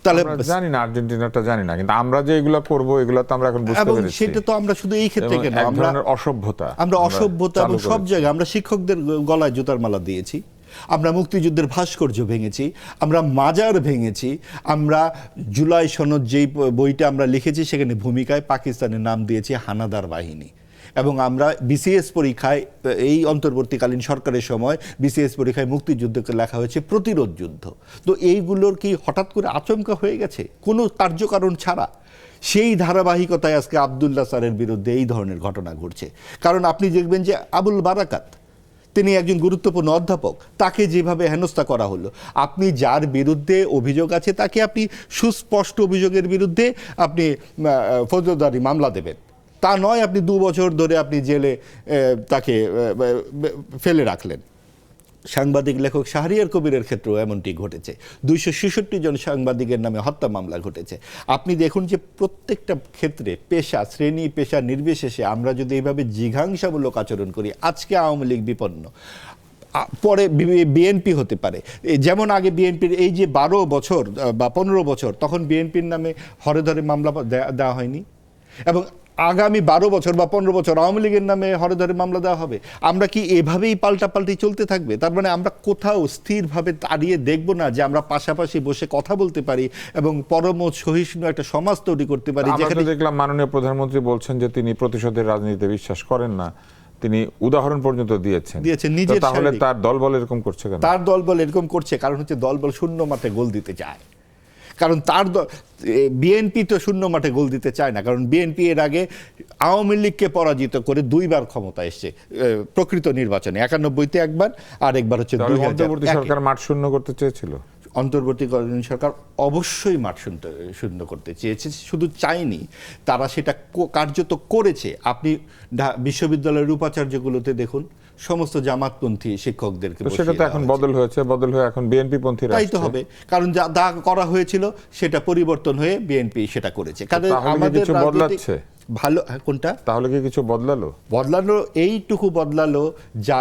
তাহলে আমরা জানি না, আর্জেন্টিনাটা জানি না, কিন্তু আমরা যে এগুলো করব এগুলো তো আমরা এখন বুঝতে এবং পেরেছি। সেটা তো আমরা শুধু এই ক্ষেত্রে কেন, এক আমরা ধরনের অসভ্যতা, আমরা অসভ্যতা এবং চালু সব করেছি। জায়গায় আমরা শিক্ষকদের গলায় জুতার মালা দিয়েছি, আমরা মুক্তিযুদ্ধের ভাস্কর্য ভেঙেছি, আমরা মাজার ভেঙেছি, আমরা জুলাই সনদ যেই বইটা আমরা লিখেছি সেখানে ভূমিকায় পাকিস্তানের নাম দিয়েছি হানাদার বাহিনী। এবং আমরা বিসিএস পরীক্ষায়, এই অন্তর্বর্তীকালীন সরকারের সময় বিসিএস পরীক্ষায় মুক্তিযুদ্ধকে লেখা হয়েছে প্রতিরোধ যুদ্ধ। তো এইগুলোর কি হঠাৎ করে আচমকা হয়ে গেছে কোনো কার্যকারণ ছাড়া? সেই ধারাবাহিকতায় আজকে আবদুল্লাহ স্যারের বিরুদ্ধে এই ধরনের ঘটনা ঘটছে। কারণ আপনি দেখবেন যে আবুল বারাকাত, তিনি একজন গুরুত্বপূর্ণ অধ্যাপক, তাকে যেভাবে হেনস্থা করা হলো, আপনি যার বিরুদ্ধে অভিযোগ আছে তাকে আপনি সুস্পষ্ট অভিযোগের বিরুদ্ধে আপনি ফৌজদারি মামলা দেবেন, তা নয় আপনি 2 বছর ধরে আপনি জেলে তাকে ফেলে রাখলেন। সাংবাদিক লেখক শাহরিয়ার কবিরের ক্ষেত্রেও এমনটি ঘটেছে। 266 জন সাংবাদিকের নামে হত্যা মামলা ঘটেছে। আপনি দেখুন যে প্রত্যেকটা ক্ষেত্রে পেশা, শ্রেণী পেশা নির্বিশেষে আমরা যদি এইভাবে জিঘাংসামূলক আচরণ করি, আজকে আওয়ামী লীগ বিপন্ন, পরে বিএনপি হতে পারে। যেমন আগে বিএনপির এই যে 12 বছর বা 15 বছর, তখন বিএনপির নামে হরে ধরে মামলা দেওয়া হয়নি, এবং আগামী 12 বছর বা 15 বছর আওয়ামী লীগের নামে হরে ধরে মামলা দেওয়া হবে। আমরা কি এভাবেই পাল্টাপাল্টি চলতে থাকবে? তার মানে আমরা কোথাও স্থিরভাবে দাঁড়িয়ে দেখব না যে আমরা পাশাপাশি বসে কথা বলতে পারি এবং পরম সহিষ্ণু একটা সমাজ তৈরি করতে পারি। যেখানে দেখলাম মাননীয় প্রধানমন্ত্রী বলছেন যে তিনি প্রতিশোধের রাজনীতিতে বিশ্বাস করেন না, তিনি উদাহরণ পর্যন্ত দিয়েছেন নিজের। তাহলে তার দলবল এরকম করছে কেন? তার দলবল এরকম করছে কারণ হচ্ছে দলবল শূন্য মাঠে গোল দিতে চায়। কারণ তার বিএনপি তো শূন্য মাঠে গোল দিতে চায় না, কারণ বিএনপি এর আগে আওয়ামী লীগকে পরাজিত করে 2 বার ক্ষমতা এসছে প্রকৃত নির্বাচনে, 91-তে একবার, আর একবার হচ্ছে 2000। সরকার মাঠ শূন্য করতে চেয়েছিল। অন্তর্বর্তীকালীন সরকার অবশ্যই মাঠ শূন্য করতে চেয়েছে, শুধু চায়নি, তারা সেটা কার্যত করেছে। আপনি বিশ্ববিদ্যালয়ের উপাচার্যগুলোতে দেখুন সমস্ত জামাতপন্থী শিক্ষকদেরকে, সেটা তো এখন বদল হয়েছে, বদল হয়ে এখন বিএনপি পন্থী। তাই তো হবে, কারণ যা করা হয়েছিল সেটা পরিবর্তন হয়ে বিএনপি সেটা করেছে। কারণ আমাদের বদলাচ্ছে ভালো কোনটা, তাহলে কি কিছু বদলালো? এইটুকু বদলালো, যা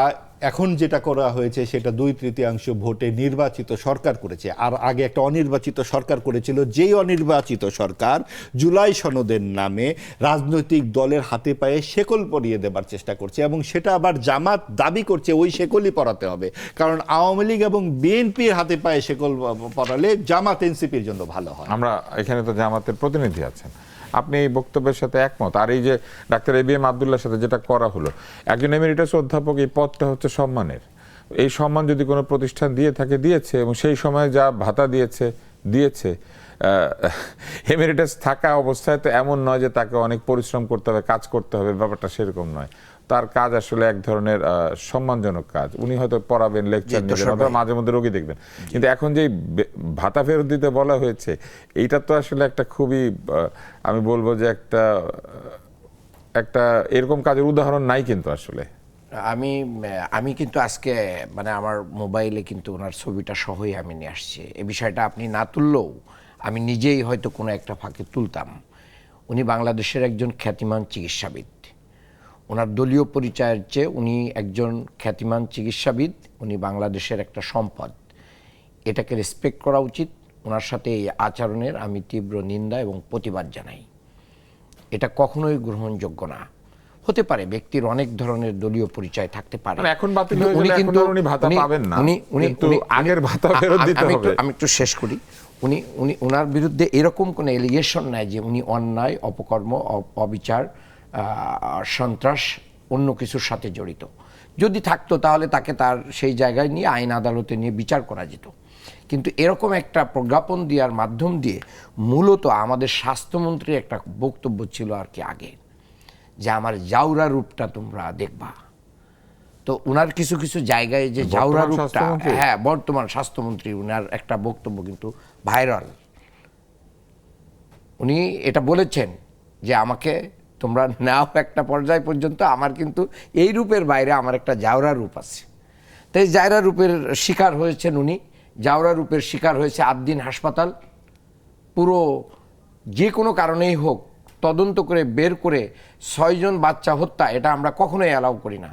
এখন যেটা করা হয়েছে সেটা 2/3 ভোটে নির্বাচিত সরকার করেছে। আর আগে একটা অনির্বাচিত সরকার করেছিল, যেই অনির্বাচিত সরকার জুলাই সনদের নামে রাজনৈতিক দলের হাতে পায়ে শেকল পরিয়ে দেবার চেষ্টা করছে, এবং সেটা আবার জামাত দাবি করছে ওই শেকলই পরাতে হবে, কারণ আওয়ামী লীগ এবং বিএনপির হাতে পায়ে শেকল পরালে জামাত এনসিপির জন্য ভালো হয়। আমরা এখানে তো জামাতের প্রতিনিধি আছেন, আপনি এই বক্তব্যের সাথে একমত? আর এই যে ডাক্তার এবিএম আব্দুল্লাহর সাথে যেটা করা হলো, একজন এমেরিটাস অধ্যাপক, এই পদটা হচ্ছে সম্মানের। এই সম্মান যদি কোনো প্রতিষ্ঠান দিয়ে থাকে, দিয়েছে, এবং সেই সময় যা ভাতা দিয়েছে। এমেরিটাস থাকা অবস্থায় তো এমন নয় যে তাকে অনেক পরিশ্রম করতে হবে, কাজ করতে হবে, ব্যাপারটা সেরকম নয়। তার কাজ আসলে এক ধরনের সম্মানজনক কাজ। উনি হয়তো পড়াবেন, লেকচার নেবেন, অথবা মাঝে মধ্যে রোগী দেখবেন, কিন্তু এখন যে ভাতা ফেরত দিতে বলা হয়েছে, এইটা তো আসলে একটা খুবই, আমি বলবো যে একটা এরকম কাজের উদাহরণ নাই কিন্তু আসলে। আমি কিন্তু আজকে মানে আমার মোবাইলে কিন্তু ওনার ছবিটা সহই আমি নিয়ে আসছি। এই বিষয়টা আপনি না তুললেও আমি নিজেই হয়তো কোনো একটা ফাঁকে তুলতাম। উনি বাংলাদেশের একজন খ্যাতিমান চিকিৎসাবিদ। ওনার দলীয় পরিচয়ের চেয়ে উনি একজন খ্যাতিমান চিকিৎসাবিদ, উনি বাংলাদেশের একটা সম্পদ। এটাকে রেসপেক্ট করা উচিত। ওনার সাথে এই আচরণের আমি তীব্র নিন্দা এবং প্রতিবাদ জানাই। এটা কখনোই গ্রহণযোগ্য না। হতে পারে ব্যক্তির অনেক ধরনের দলীয় পরিচয় থাকতে পারে, এখন বাতিল হয়ে গেলে এখন আর উনি ভাতা পাবেন না, কিন্তু আগের ভাতা ফেরত দিতে হবে। আমি একটু শেষ করি। ওনার বিরুদ্ধে এরকম কোনো এলিগেশন নাই যে উনি অন্যায়, অপকর্ম, অবিচার, সন্ত্রাস, অন্য কিছুর সাথে জড়িত। যদি থাকতো তাহলে তাকে তার সেই জায়গায় নিয়ে আইন আদালতে নিয়ে বিচার করা যেত। কিন্তু এরকম একটা প্রজ্ঞাপন দেওয়ার মাধ্যম দিয়ে মূলত আমাদের স্বাস্থ্যমন্ত্রীর একটা বক্তব্য ছিল আর কি আগে, যে আমার জাউরা রূপটা তোমরা দেখবা। তো উনার কিছু কিছু জায়গায় যে জাউরা রূপটা, স্বাস্থ্যমন্ত্রী? হ্যাঁ বর্তমান স্বাস্থ্যমন্ত্রী, উনার একটা বক্তব্য কিন্তু ভাইরাল। উনি এটা বলেছেন যে আমাকে তোমরা নাও একটা পর্যায় পর্যন্ত, আমার কিন্তু এই রূপের বাইরে আমার একটা জাউরা রূপ আছে। তাই জাউরা রূপের শিকার হয়েছেন উনি, জাউরা রূপের শিকার হয়েছে আদ্দিন হাসপাতাল। পুরো যে কোনো কারণেই হোক তদন্ত করে বের করে 6 জন বাচ্চা হত্যা, এটা আমরা কখনোই অ্যালাউ করি না।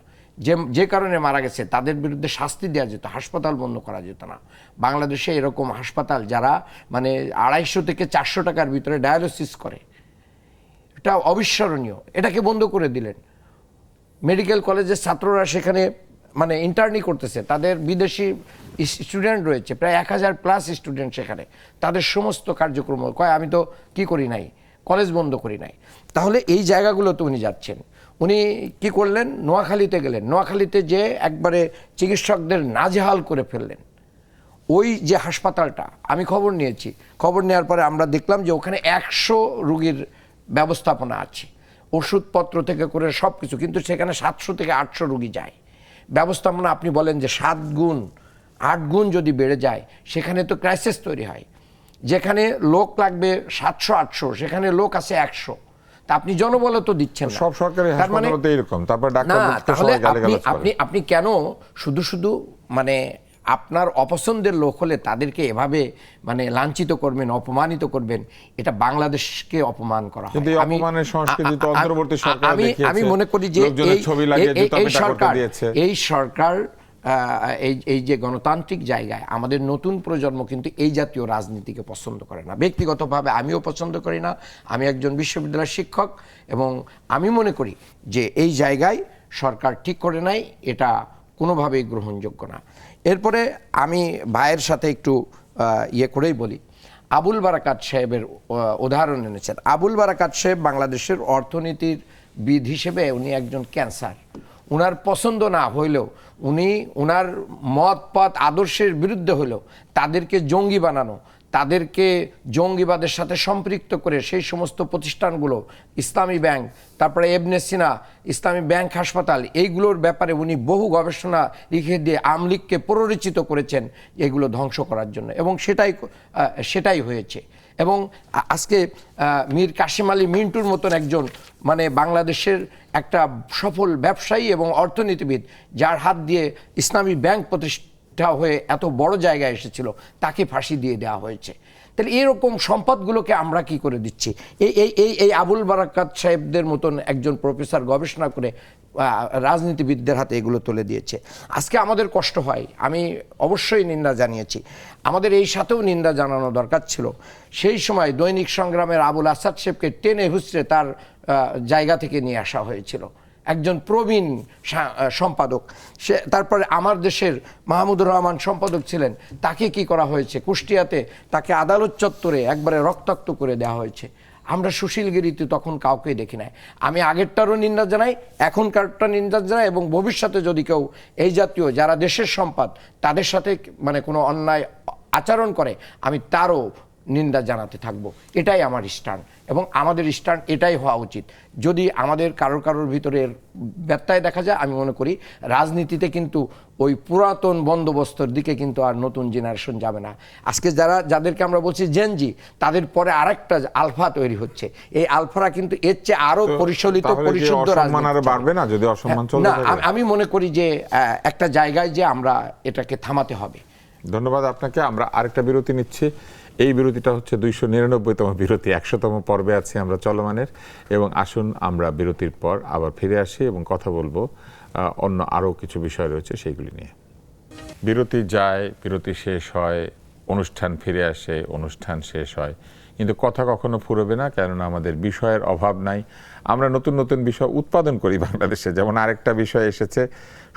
যে কারণে মারা গেছে তাদের বিরুদ্ধে শাস্তি দেওয়া যেত, হাসপাতাল বন্ধ করা যেত না। বাংলাদেশে এরকম হাসপাতাল যারা মানে 250 থেকে 400 টাকার ভিতরে ডায়ালিসিস করে, এটা অবিস্মরণীয়, এটাকে বন্ধ করে দিলেন। মেডিকেল কলেজের ছাত্ররা সেখানে মানে ইন্টার্নি করতেছে, তাদের বিদেশি স্টুডেন্ট রয়েছে প্রায় 1000+ স্টুডেন্ট সেখানে, তাদের সমস্ত কার্যক্রম কয় আমি তো কি করি নাই, কলেজ বন্ধ করি নাই। তাহলে এই জায়গাগুলোতে উনি যাচ্ছেন। উনি কি করলেন, নোয়াখালীতে গেলেন, নোয়াখালীতে যে একবারে চিকিৎসকদের নাজেহাল করে ফেললেন। ওই যে হাসপাতালটা, আমি খবর নিয়েছি, খবর নেওয়ার পরে আমরা দেখলাম যে ওখানে 100 রোগীর ব্যবস্থাপনা আছে, ওষুধপত্র থেকে করে সব কিছু, কিন্তু সেখানে 700 থেকে 800 রোগী যায়। ব্যবস্থাপনা আপনি বলেন যে 7 গুণ 8 গুণ যদি বেড়ে যায়, সেখানে তো ক্রাইসিস তৈরি হয়। যেখানে লোক লাগবে 700-800, সেখানে লোক আছে 100। তা আপনি জনবল তো দিচ্ছেন না। সব সরকারি তার মানে হাসপাতালে এরকম, তারপর ডাক্তার না, মুক্ত তাহলে সবাই গালিগালাজ করে। আপনি কেন শুধু শুধু মানে আপনার অপছন্দের লোক হলে তাদেরকে এভাবে মানে লাঞ্ছিত করবেন, অপমানিত করবেন? এটা বাংলাদেশকে অপমান করা হয়। কিন্তু এই অপমানের সংস্কৃতি তো অন্তর্বর্তী সরকার দেখিয়েছে। আমি মনে করি যে লোকজনের ছবি লাগিয়ে জুতা পেটা করতে দিয়েছে। এই সরকার এই যে গণতান্ত্রিক জায়গায় আমাদের নতুন প্রজন্ম কিন্তু এই জাতীয় রাজনীতিকে পছন্দ করে না। ব্যক্তিগতভাবে আমিও পছন্দ করি না, আমি একজন বিশ্ববিদ্যালয়ের শিক্ষক, এবং আমি মনে করি যে এই জায়গায় সরকার ঠিক করে নাই, এটা কোনোভাবেই গ্রহণযোগ্য না। এরপরে আমি ভাইয়ের সাথে একটু ইয়ে করেই বলি, আবুল বারাকাত সাহেবের উদাহরণ এনেছেন। আবুল বারাকাত সাহেব বাংলাদেশের অর্থনীতির বিদ হিসেবে উনি একজন ক্যান্সার। উনার পছন্দ না হইলেও, উনি উনার মত পথ আদর্শের বিরুদ্ধে হইলেও তাদেরকে জঙ্গি বানানো, তাদেরকে জঙ্গিবাদের সাথে সম্পৃক্ত করে সেই সমস্ত প্রতিষ্ঠানগুলো, ইসলামী ব্যাংক, তারপরে ইবনে সিনা, ইসলামী ব্যাংক হাসপাতাল, এইগুলোর ব্যাপারে উনি বহু গবেষণা লিখে দিয়ে আমলিগকে প্ররোচিত করেছেন এগুলো ধ্বংস করার জন্য, এবং সেটাই হয়েছে। এবং আজকে মীর কাসিম আলী মিন্টুর মতন একজন মানে বাংলাদেশের একটা সফল ব্যবসায়ী এবং অর্থনীতিবিদ, যার হাত দিয়ে ইসলামী ব্যাংক প্রতিষ্ঠা হয়ে এত বড় জায়গায় এসেছিল, তাকে ফাঁসি দিয়ে দেওয়া হয়েছে। তাহলে এরকম সম্পদগুলোকে আমরা কি করে দিচ্ছি? এই আবুল বারাকাত সাহেবদের মতন একজন প্রফেসর গবেষণা করে রাজনীতিবিদদের হাতে এগুলো তুলে দিয়েছে। আজকে আমাদের কষ্ট হয়, আমি অবশ্যই নিন্দা জানিয়েছি, আমাদের এই সাথেও নিন্দা জানানো দরকার ছিল। সেই সময় দৈনিক সংগ্রামের আবুল আসাদ সাহেবকে টেনে হুঁচড়ে তার জায়গা থেকে নিয়ে আসা হয়েছিল, একজন প্রবীণ সম্পাদক। সে তারপরে আমার দেশের মাহমুদুর রহমান সম্পাদক ছিলেন, তাকে কি করা হয়েছে কুষ্টিয়াতে, তাকে আদালত চত্বরে একবারে রক্তাক্ত করে দেওয়া হয়েছে। আমরা সুশীলগিরিতে তখন কাউকেই দেখি নাই। আমি আগেরটারও নিন্দা জানাই, এখনকারটা নিন্দা জানাই, এবং ভবিষ্যতে যদি কেউ এই জাতীয় যারা দেশের সম্পদ তাদের সাথে মানে কোনো অন্যায় আচরণ করে, আমি তারও নিন্দা জানাতে থাকবো। এটাই আমার স্ট্যান্ড, এবং আমাদের স্ট্যান্ড এটাই হওয়া উচিত। যদি আমাদের কারোর ভিতরে ব্যত্যয় দেখা যায়, আমি মনে করি রাজনীতিতে কিন্তু ওই পুরাতন বন্দোবস্তর দিকে কিন্তু আর নতুন জেনারেশন যাবে না। আজকে যাদেরকে আমরা বলছি জেনজি, তাদের পরে আরেকটা আলফা তৈরি হচ্ছে। এই আলফারা কিন্তু এর চেয়ে আরো পরিচালিত পরিশুদ্ধ রাজনীতি বাড়বে না যদি অসম্মান চলে না। আমি মনে করি যে একটা জায়গায় যে আমরা এটাকে থামাতে হবে। ধন্যবাদ আপনাকে। আমরা আরেকটা বিরতি নিচ্ছি। এই বিরতিটা হচ্ছে 299তম বিরতি, 100তম পর্বে আছি আমরা চলমানের। এবং আসুন আমরা বিরতির পর আবার ফিরে আসি এবং কথা বলবো অন্য আরও কিছু বিষয় রয়েছে সেইগুলি নিয়ে। বিরতি যায়, বিরতি শেষ হয়, অনুষ্ঠান ফিরে আসে, অনুষ্ঠান শেষ হয়, কিন্তু কথা কখনো ফুরবে না, কেননা আমাদের বিষয়ের অভাব নাই। আমরা নতুন নতুন বিষয় উৎপাদন করি বাংলাদেশে। যেমন আরেকটা বিষয় এসেছে,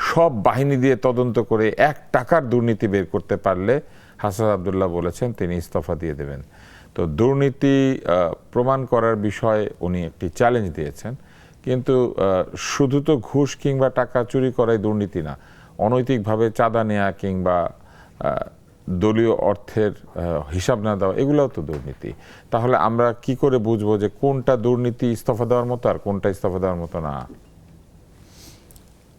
সব বাহিনী দিয়ে তদন্ত করে 1 টাকার দুর্নীতি বের করতে পারলে হাসান আব্দুল্লাহ বলেছেন তিনি ইস্তফা দিয়ে দেবেন। তো দুর্নীতি প্রমাণ করার বিষয়ে উনি একটি চ্যালেঞ্জ দিয়েছেন। কিন্তু শুধু তো ঘুষ কিংবা টাকা চুরি করাই দুর্নীতি না, অনৈতিকভাবে চাঁদা নেওয়া কিংবা দলীয় অর্থের হিসাব না দেওয়া এগুলোও তো দুর্নীতি। তাহলে আমরা কি করে বুঝবো যে কোনটা দুর্নীতি ইস্তফা দেওয়ার মতো আর কোনটা ইস্তফা দেওয়ার মতো না?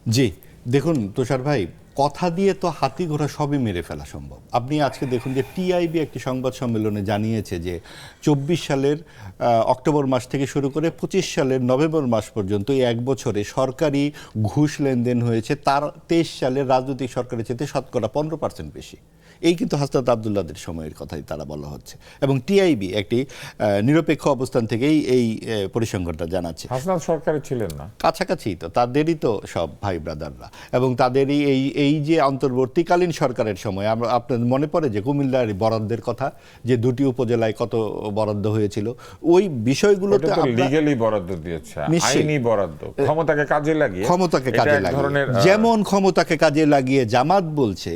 জি, দেখুন তুষার ভাই, কথা দিয়ে তো হাতি ঘোড়া সবই মেরে ফেলা সম্ভব। আপনি আজকে দেখুন যে টিআইবি একটি সংবাদ সম্মেলনে জানিয়েছে যে 24 সালের অক্টোবর মাস থেকে শুরু করে 25 সালের নভেম্বর মাস পর্যন্ত এই এক বছরে সরকারি ঘুষ লেনদেন হয়েছে তার 23 সালের রাজনৈতিক সরকারের চেয়ে শতকরা 15% বেশি। এই কিন্তু হাসনাত আবদুল্লাহদের সময়ের কথাই তারা বলা হচ্ছে, এবং টিআইবি একটি নিরপেক্ষ অবস্থান থেকেই এই পরিসংখ্যানটা জানাচ্ছে। হাসনাত সরকারে ছিলেন না, কাছাকাছি তো, তাদেরই তো সব ভাই ব্রাদাররা, এবং তাদেরই এই যে অন্তর্বর্তীকালীন সরকারের সময় আমরা, আপনার মনে পড়ে যে কুমিল্লার বরাদ্দের কথা, যে 2টি উপজেলায় কত বরাদ্দ হয়েছিল, ওই বিষয়গুলোতে লিগ্যালি বরাদ্দ দিয়েছে, আইনি বরাদ্দ, ক্ষমতাকে কাজে লাগিয়ে, যেমন ক্ষমতাকে কাজে লাগিয়ে জামাত বলছে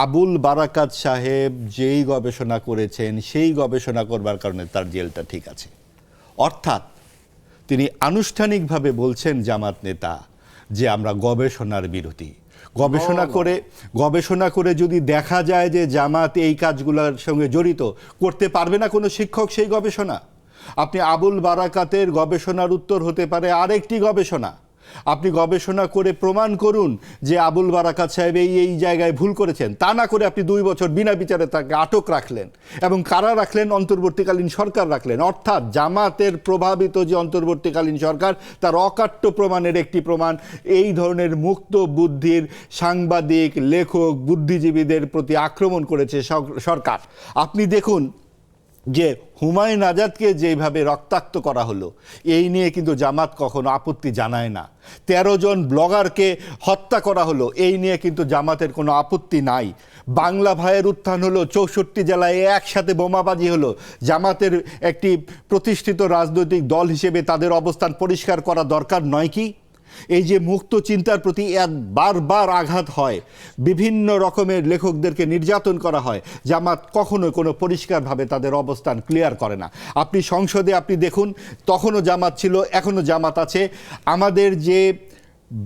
আবুল বারাকাত সাহেব যেই গবেষণা করেছেন সেই গবেষণা করবার কারণে তার জেলটা ঠিক আছে। অর্থাৎ তিনি আনুষ্ঠানিকভাবে বলছেন জামাত নেতা যে আমরা গবেষণার বিরোধী। গবেষণা করে যদি দেখা যায় যে জামাত এই কাজগুলোর সঙ্গে জড়িত, করতে পারবে না কোনো শিক্ষক সেই গবেষণা। আপনি আবুল বারাকাতের গবেষণার উত্তর হতে পারে আরেকটি গবেষণা। আপনি গবেষণা করে প্রমাণ করুন যে আবুল বারাকাত সাহেব এই জায়গায় ভুল করেছেন। তা না করে আপনি 2 বছর বিনা বিচারে তাকে আটক রাখলেন, এবং কারা রাখলেন? অন্তর্বর্তীকালীন সরকার রাখলেন। অর্থাৎ জামাতের প্রভাবিত যে অন্তর্বর্তীকালীন সরকার, তার অকাট্য প্রমাণের একটি প্রমাণ এই ধরনের মুক্ত বুদ্ধির সাংবাদিক, লেখক, বুদ্ধিজীবীদের প্রতি আক্রমণ করেছে সরকার। আপনি দেখুন যে হুমায়ুন আজাদকে যেভাবে রক্তাক্ত করা হলো, এই নিয়ে কিন্তু জামাত কখনো আপত্তি জানায় না। 13 জন ব্লগারকে হত্যা করা হলো, এই নিয়ে কিন্তু জামাতের কোনো আপত্তি নাই। বাংলা ভাইয়ের উত্থান হলো, 64 জেলায় একসাথে বোমাবাজি হলো, জামাতের একটি প্রতিষ্ঠিত রাজনৈতিক দল হিসেবে তাদের অবস্থান পরিষ্কার করা দরকার নয় কি? এই যে মুক্ত চিন্তার প্রতি বারবার আঘাত হয়, বিভিন্ন রকমের লেখকদেরকে নির্যাতন করা হয়, জামাত কখনো কোনো পরিষ্কারভাবে তাদের অবস্থান ক্লিয়ার করে না। আপনি সংসদে আপনি দেখুন, তখনও জামাত ছিল, এখনও জামাত আছে। আমাদের যে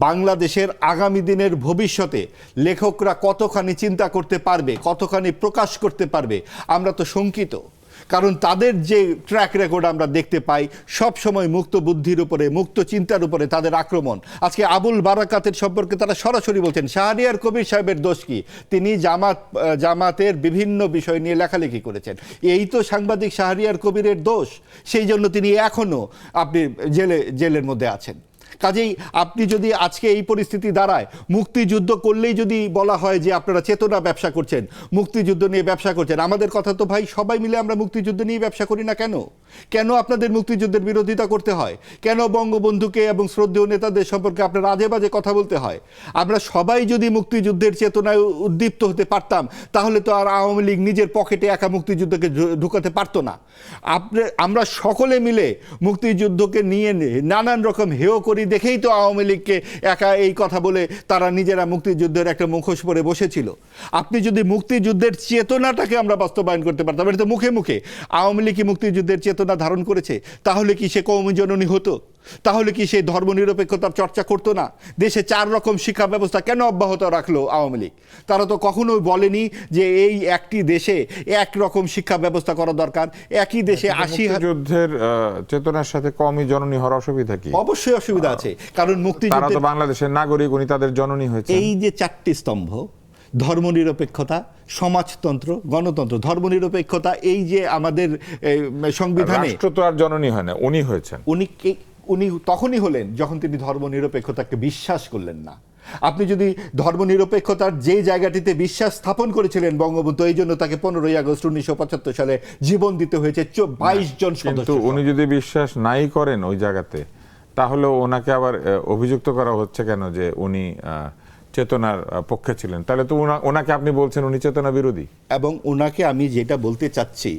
বাংলাদেশের আগামী দিনের ভবিষ্যতে লেখকরা কতখানি চিন্তা করতে পারবে, কতখানি প্রকাশ করতে পারবে, আমরা তো শঙ্কিত। কারণ তাদের যে ট্র্যাক রেকর্ড আমরা দেখতে পাই, সব সময় মুক্ত বুদ্ধির উপরে, মুক্ত চিন্তার উপরে তাদের আক্রমণ। আজকে আবুল বারাকাতের সম্পর্কে তারা সরাসরি বলছেন শাহরিয়ার কবির সাহেবের দোষ কি? তিনি জামাতের বিভিন্ন বিষয় নিয়ে লেখালেখি করেছেন, এই তো সাংবাদিক শাহরিয়ার কবিরের দোষ। সেই জন্য তিনি এখনো আপনি জেলের মধ্যে আছেন। কাজেই আপনি যদি আজকে এই পরিস্থিতি দাঁড়ায়, মুক্তিযুদ্ধ করলেই যদি বলা হয় যে আপনারা চেতনা ব্যবসা করছেন, মুক্তিযুদ্ধ নিয়ে ব্যবসা করছেন, আমাদের কথা তো ভাই সবাই মিলে আমরা মুক্তিযুদ্ধ নিয়ে ব্যবসা করি না কেন? কেন আপনাদের মুক্তিযুদ্ধের বিরোধিতা করতে হয়? কেন বঙ্গবন্ধুকে এবং শ্রদ্ধেয় নেতাদের সম্পর্কে আপনার আজে বাজে কথা বলতে হয়? আমরা সবাই যদি মুক্তিযুদ্ধের চেতনায় উদ্দীপ্ত হতে পারতাম, তাহলে তো আর আওয়ামী লীগ নিজের পকেটে একা মুক্তিযুদ্ধকে ঢুকাতে পারতো না। আমরা সকলে মিলে মুক্তিযুদ্ধকে নিয়ে নানান রকম হেয় করি দেখেই তো আওয়ামী লীগকে একা এই কথা বলে তারা নিজেরা মুক্তিযুদ্ধের একটা মুখোশ পরে বসেছিল। আপনি যদি মুক্তিযুদ্ধের চেতনাটাকে আমরা বাস্তবায়ন করতে পারতাম, এটা তো মুখে মুখে আওয়ামী লীগ কি মুক্তিযুদ্ধের চেতনা ধারণ করেছে? তাহলে কি সে কওমি জননী হতো? তাহলে কি সে ধর্মনিরপেক্ষতার চর্চা করতো না? দেশে 4 রকম শিক্ষা ব্যবস্থা কেন অব্যাহত রাখলো আওয়ামী লীগ? তারা তো কখনোই বলেনি যে এই একটি দেশে একরকম শিক্ষা ব্যবস্থা করা দরকার, একই দেশে 80 যুদ্ধের চেতনার সাথে কওমি জননী হওয়ার অসুবিধা কি? অবশ্যই অসুবিধা আছে, কারণ মুক্তিযুদ্ধ তো বাংলাদেশের নাগরিক, উনি তাদের জননী হয়েছে। এই যে 4টি স্তম্ভ, ধর্মনিরপেক্ষতা, সমাজতন্ত্র, গণতন্ত্র। ধর্মনিরপেক্ষতা এই যে আমাদের সংবিধানে, রাষ্ট্র তো আর জননী হয় না, উনি হয়েছেন। উনি তখনই হলেন যখন তিনি ধর্মনিরপেক্ষতাকে বিশ্বাস করলেন না। আপনি যদি ধর্মনিরপেক্ষতার যে জায়গাটিতে বিশ্বাস স্থাপন করেছিলেন বঙ্গবন্ধু, এই জন্য তাকে 15ই আগস্ট 1975 সালে জীবন দিতে হয়েছে 22 জন সদস্য। কিন্তু উনি যদি বিশ্বাস নাই করেন ওই জায়গাতে, তাহলে ওনাকে আবার অভিযুক্ত করা হচ্ছে কেন যে উনি চেতনার পক্ষে ছিলেন? তাহলে তো ওনাকে আপনি বলছেন উনি চেতনা বিরোধী। এবং ওনাকে আমি যেটা বলতে চাচ্ছি,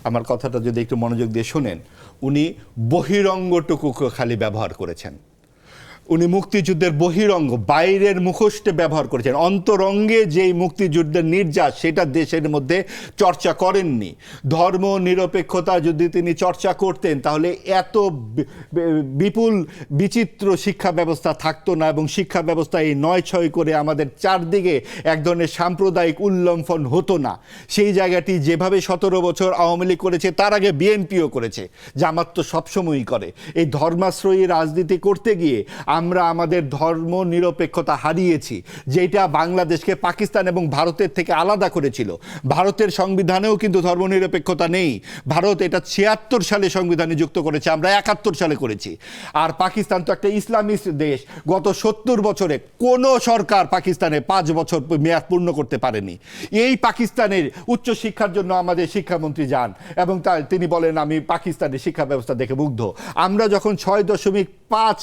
আমার কথাটা যদি একটু মনোযোগ দিয়ে শোনেন, উনি বহিরঙ্গটুকু খালি ব্যবহার করেছেন। উনি মুক্তিযুদ্ধের বহিরঙ্গ, বাইরের মুখোশটা ব্যবহার করেছেন, অন্তরঙ্গে যেই মুক্তিযুদ্ধের নির্যাস সেটা দেশের মধ্যে চর্চা করেননি। ধর্ম নিরপেক্ষতা যদি তিনি চর্চা করতেন তাহলে এত বিপুল বিচিত্র শিক্ষা ব্যবস্থা থাকতো না, এবং শিক্ষা ব্যবস্থা এই ৯-৬ করে আমাদের চারদিকে এক ধরনের সাম্প্রদায়িক উল্লম্ফন হতো না। সেই জায়গাটি যেভাবে ১৭ বছর আওয়ামী লীগ করেছে, তার আগে বিএনপিও করেছে, জামাত তো সবসময়ই করে। এই ধর্মাশ্রয়ী রাজনীতি করতে গিয়ে আমরা আমাদের ধর্ম নিরপেক্ষতা হারিয়েছি, যেটা বাংলাদেশকে পাকিস্তান এবং ভারতের থেকে আলাদা করেছিল। ভারতের সংবিধানেও কিন্তু ধর্ম নিরপেক্ষতা নেই। ভারত এটা ৭৬ সালে সংবিধানে যুক্ত করেছে, আমরা ৭১ সালে করেছি। আর পাকিস্তান তো একটা ইসলামিস্ট দেশ। গত ৭০ বছরে কোনো সরকার পাকিস্তানে ৫ বছর মেয়াদ পূর্ণ করতে পারেনি। এই পাকিস্তানের উচ্চ শিক্ষার জন্য আমাদের শিক্ষামন্ত্রী যান এবং তিনি বলেন আমি পাকিস্তানের শিক্ষা ব্যবস্থা দেখে মুগ্ধ। আমরা যখন ৬.৫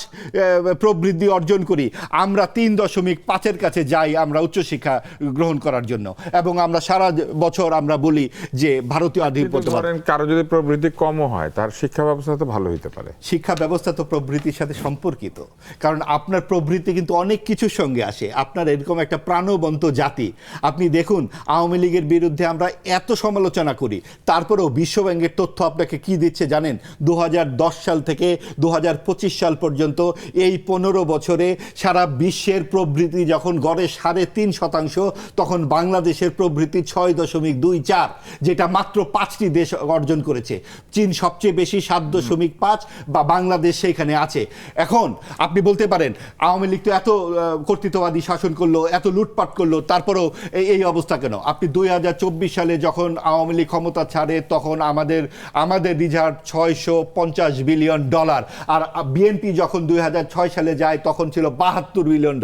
প্রবৃদ্ধি অর্জন করি, আমরা ৩.৫-এর কাছে যাই আমরা উচ্চশিক্ষা গ্রহণ করার জন্য, এবং আমরা সারা বছর আমরা বলি যে ভারতীয় আধিপত্য। কারো যদি প্রবৃদ্ধি কমও হয় তার শিক্ষা ব্যবস্থা তো ভালো হইতে পারে। শিক্ষা ব্যবস্থা তো প্রবৃত্তির সাথে সম্পর্কিত, কারণ আপনার প্রবৃত্তি কিন্তু অনেক কিছুর সঙ্গে আসে। আপনার এরকম একটা প্রাণবন্ত জাতি, আপনি দেখুন আওয়ামী লীগের বিরুদ্ধে আমরা এত সমালোচনা করি, তারপরেও বিশ্বব্যাংকের তথ্য আপনাকে কি দিচ্ছে জানেন? ২০১০ সাল থেকে ২০২৫ সাল পর্যন্ত এই ১৫ বছরে সারা বিশ্বের প্রবৃদ্ধি যখন গড়ে ৩.৫%, তখন বাংলাদেশের প্রবৃদ্ধি ৬.২৪, যেটা মাত্র ৫টি দেশ অর্জন করেছে। চীন সবচেয়ে বেশি ৭.৫, বা বাংলাদেশ সেখানে আছে। এখন আপনি বলতে পারেন আওয়ামী লীগ তো এত কর্তৃত্ববাদী শাসন করলো, এত লুটপাট করলো, তারপরেও এই অবস্থা কেন? আপনি ২০২৪ সালে যখন আওয়ামী লীগ ক্ষমতা ছাড়ে তখন আমাদের রিজার্ভ $650 বিলিয়ন, আর বিএনপি যখন ২০০৬ সালে যায় তখন ছিল $72 বিলিয়ন।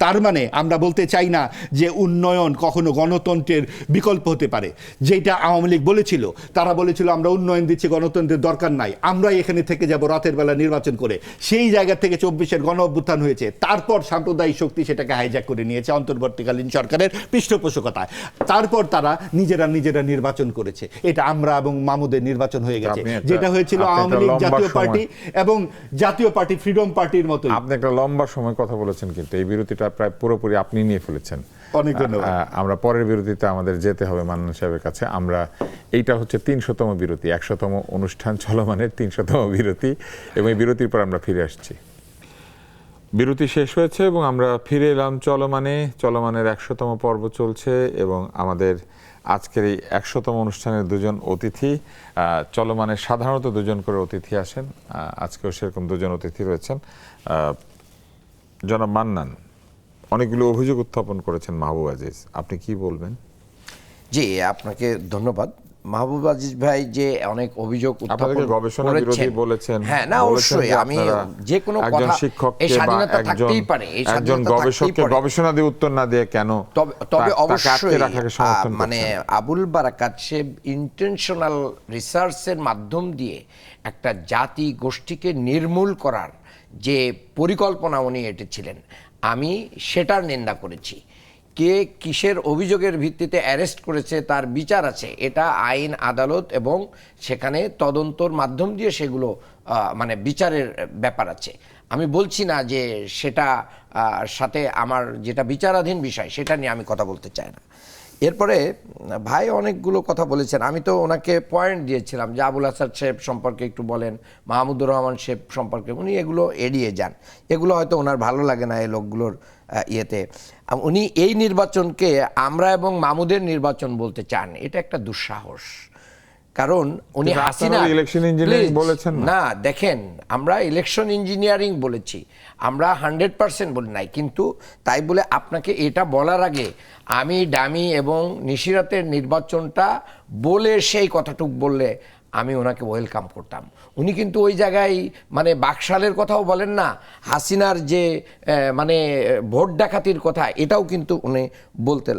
তার মানে আমরা বলতে চাই না যে উন্নয়ন কখনো গণতন্ত্রের বিকল্প হতে পারে, যেটা আওয়ামী লীগ বলেছিল। তারা বলেছিল আমরা উন্নয়ন দিচ্ছি, গণতন্ত্রের দরকার নাই, আমরাই এখানে থেকে যাব রাতের বেলা নির্বাচন করে। সেই জায়গা থেকে ২৪-এর গণ অভ্যুত্থান হয়েছে, তারপর সাম্প্রদায়িক শক্তি সেটাকে হাইজ্যাক করে নিয়েছে অন্তর্বর্তীকালীন সরকারের পৃষ্ঠপোষকতায়। তারপর তারা নিজেরা নির্বাচন করেছে। এটা আমরা এবং মামুদের নির্বাচন হয়ে গেছে, যেটা হয়েছিল আওয়ামী লীগ জাতীয় পার্টি এবং জাতীয় পার্টি ফ্রিডম পার্টির মতো। আপনি একটা লম্বা সময় কথা বলেছেন, কিন্তু এই বিরতিটা প্রায় পুরোপুরি আপনি নিয়ে ফেলেছেন। অনেক ধন্যবাদ। আমরা পরের বিরতিতে আমাদের যেতে হবে মান্নান সাহেবের কাছে। আমরা এইটা হচ্ছে ৩০০তম বিরতি, ১০০তম অনুষ্ঠান চলমানের ৩০০তম বিরতি, এবং এই বিরতির পর আমরা ফিরে আসছি। বিরতি শেষ হয়েছে এবং আমরা ফিরে এলাম চলমানের ১০০তম পর্ব চলছে, এবং আমাদের আজকের এই ১০০তম অনুষ্ঠানের দুজন অতিথি, চলমানের সাধারণত দুজন করে অতিথি আসেন, আজকেও সেরকম দুজন অতিথি রয়েছেন। জনাব মান্নান অনেকগুলো অভিযোগ উত্থাপন করেছেন মাহবুব আজিজ, আপনি কি বলবেন? জি, আপনাকে ধন্যবাদ। মাহবুব আজিজ ভাই যে অনেক অভিযোগ উত্থাপন গবেষণা বিরোধী বলেছেন। হ্যাঁ, না অবশ্যই, আমি যে কোনো কথা, এই স্বাধীনতা থাকতেই পারে, এই একজন গবেষককে গবেষণা দিয়ে উত্তর না দিয়ে কেন? তবে অবশ্যই মানে আবুল বারাকাত সাহেব ইন্টেনশনাল রিসার্চের মাধ্যম দিয়ে একটা জাতি গোষ্ঠীকে নির্মূল করার যে পরিকল্পনা উনি এঁটেছিলেন, আমি সেটার নিন্দা করেছি। কে কিসের অভিযোগের ভিত্তিতে অ্যারেস্ট করেছে তার বিচার আছে, এটা আইন আদালত এবং সেখানে তদন্তর মাধ্যম দিয়ে সেগুলো মানে বিচারের ব্যাপার আছে। আমি বলছি না যে সেটা সাথে আমার যেটা বিচারাধীন বিষয় সেটা নিয়ে আমি কথা বলতে চাই না। এরপরে ভাই অনেকগুলো কথা বলেছেন, আমি তো ওনাকে পয়েন্ট দিয়েছিলাম যে আবুল হাসান সাহেব সম্পর্কে একটু বলেন, মাহমুদুর রহমান সাহেব সম্পর্কে, উনি এগুলো এড়িয়ে যান, এগুলো হয়তো ওনার ভালো লাগে না এই লোকগুলোর ইয়েতে। উনি এই নির্বাচনকে আমরা এবং মামুদের নির্বাচন বলতে চান, এটা একটা দুঃসাহস। কারণ উনি হাসিনা ইলেকশন ইঞ্জিনিয়ারিং বলেছেন না, দেখেন আমরা ইলেকশন ইঞ্জিনিয়ারিং বলেছি, আমরা 100% বলি নাই, কিন্তু তাই বলে আপনাকে এটা বলার আগে আমি ডামি এবং নিশিরাতের নির্বাচনটা বলে সেই কথাটুক বললে আমি ওনাকে ওয়েলকাম করতাম। উনি কিন্তু ওই জায়গায় মানে বাকশালের কথাও বলেন না, হাসিনার যে মানে ভোট ডাকাতির কথা এটাও কিন্তু উনি বলতে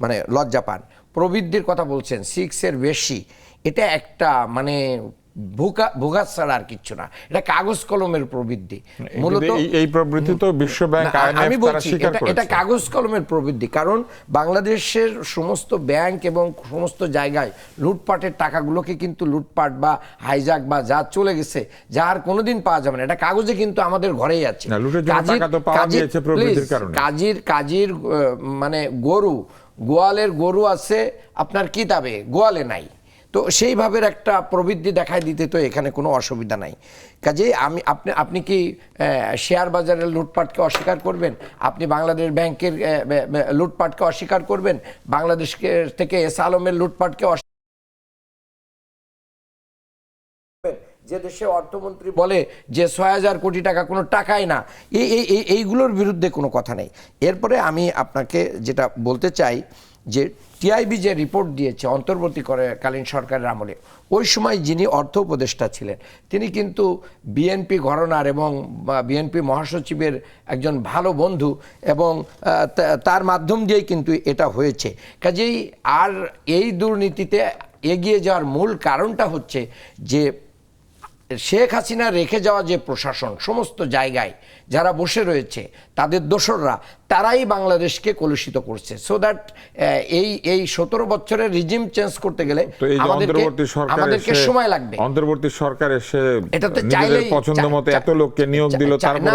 মানে লজ্জা পান। প্রবৃদ্ধির কথা বলছেন 6-এর বেশি, এটা একটা মানে ভোগাস ছাড়া আর কিচ্ছু না, এটা কাগজ কলমের প্রবৃদ্ধি মূলত। এই প্রবৃদ্ধি তো বিশ্ব ব্যাংক আমি IMF তারা বলছি স্বীকার এটা করেছে। কাগজ কলমের প্রবৃদ্ধি, কারণ বাংলাদেশের সমস্ত ব্যাংক এবং সমস্ত জায়গায় লুটপাটের টাকাগুলোকে কিন্তু লুটপাট বা হাইজাক বা যা চলে গেছে, যা আর কোনোদিন পাওয়া যাবে না, এটা কাগজে কিন্তু আমাদের ঘরেই আছে। না, লুটের জন্য টাকা তো পাওয়া গিয়েছে প্রবৃদ্ধির কারণে। কাজীর মানে গোয়ালের গরু আছে আপনার কিতাবে, গোয়ালে নাই, তো সেইভাবে একটা প্রবৃদ্ধি দেখায় দিতে তো এখানে কোনো অসুবিধা নাই। কাজেই আপনি কি শেয়ার বাজারের লুটপাটকে অস্বীকার করবেন? আপনি বাংলাদেশ ব্যাংকের লুটপাটকে অস্বীকার করবেন? বাংলাদেশকে থেকে এস আলমের লুটপাটকে যে দেশে অর্থমন্ত্রী বলে যে ৬,০০০ কোটি টাকা কোনো টাকাই না, এইগুলোর বিরুদ্ধে কোনো কথা নেই। এরপরে আমি আপনাকে যেটা বলতে চাই যে টিআইবি যে রিপোর্ট দিয়েছে অন্তর্বর্তীকালীন সরকারের আমলে, ওই সময় যিনি অর্থ উপদেষ্টা ছিলেন তিনি কিন্তু বিএনপি ঘরানার এবং বিএনপি মহাসচিবের একজন ভালো বন্ধু, এবং তার মাধ্যম দিয়েই কিন্তু এটা হয়েছে। কাজেই আর এই দুর্নীতিতে এগিয়ে যাওয়ার মূল কারণটা হচ্ছে যে শেখ হাসিনা রেখে যাওয়া যে প্রশাসন সমস্ত জায়গায় যারা বসে রয়েছে তাদের দোসররা, তারাই বাংলাদেশকে কলুষিত করছে। সো দ্যাট এই 17 বছরের রিজিম চেঞ্জ করতে গেলে আমাদেরকে সময় লাগবে। অন্তর্বর্তী সরকার এসে এটা তো নিজেদের পছন্দ মতো এত লোককে নিয়োগ দিল, তারপর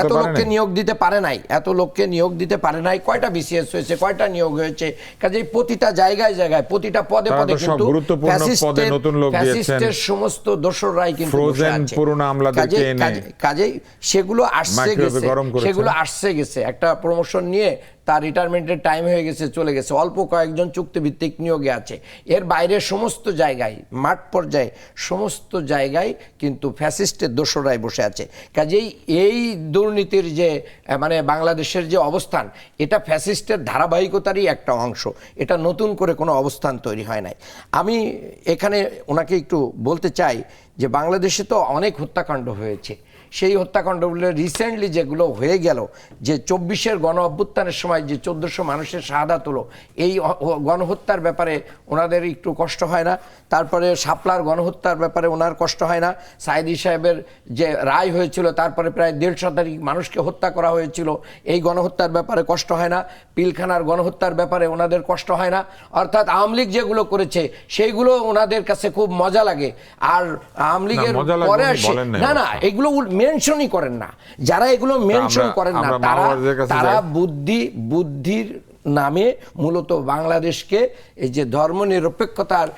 এত লোককে নিয়োগ দিতে পারে নাই, এত লোককে নিয়োগ দিতে পারে নাই। কয়টা বিসিএস হয়েছে, কয়টা নিয়োগ হয়েছে? কাজেই প্রতিটা জায়গায় জায়গায় প্রতিটা পদে পদে কিন্তু গুরুত্বপূর্ণ পদে নতুন লোক দিয়েছেন, ফ্যাসিস্টের সমস্ত দোসররাই কিন্তু বসে আছে। পুরনো আমলাদেরকে এনে কাজেই সেগুলো আসছে গেছে একটা প্রমোশন নিয়ে তার রিটায়ারমেন্টের টাইম হয়ে গেছে, চলে গেছে, অল্প কয়েকজন চুক্তিভিত্তিক নিয়োগে আছে। এর বাইরে সমস্ত জায়গায় মাঠ পর্যায়ে সমস্ত জায়গায় কিন্তু ফ্যাসিস্টের দোসররাই বসে আছে। কাজেই এই দুর্নীতির যে মানে বাংলাদেশের যে অবস্থান, এটা ফ্যাসিস্টের ধারাবাহিকতারই একটা অংশ, এটা নতুন করে কোনো অবস্থান তৈরি হয় নাই। আমি এখানে ওনাকে একটু বলতে চাই যে বাংলাদেশে তো অনেক হত্যাকাণ্ড হয়েছে, সেই হত্যাকাণ্ডগুলো রিসেন্টলি যেগুলো হয়ে গেল, যে 24-এর গণ অভ্যুত্থানের সময় যে 1400 মানুষের শাহাদাত হলো, এই গণহত্যার ব্যাপারে ওনাদের একটু কষ্ট হয় না? তারপরে শাপলার গণহত্যার ব্যাপারে ওনার কষ্ট হয় না? সাইদি সাহেবের যে রায় হয়েছিল, তারপরে প্রায় 1.5 শতাধিক মানুষকে হত্যা করা হয়েছিল, এই গণহত্যার ব্যাপারে কষ্ট হয় না? পিলখানার গণহত্যার ব্যাপারে ওনাদের কষ্ট হয় না? অর্থাৎ আওয়ামী লীগ যেগুলো করেছে সেইগুলো ওনাদের কাছে খুব মজা লাগে, আর আওয়ামী লীগের পরে আসে না এগুলো মেনশনই করেন না। যারা এগুলো মেনশন করেন না তারা বুদ্ধির নামে মূলত বাংলাদেশকে এই যে ধর্মনিরপেক্ষতার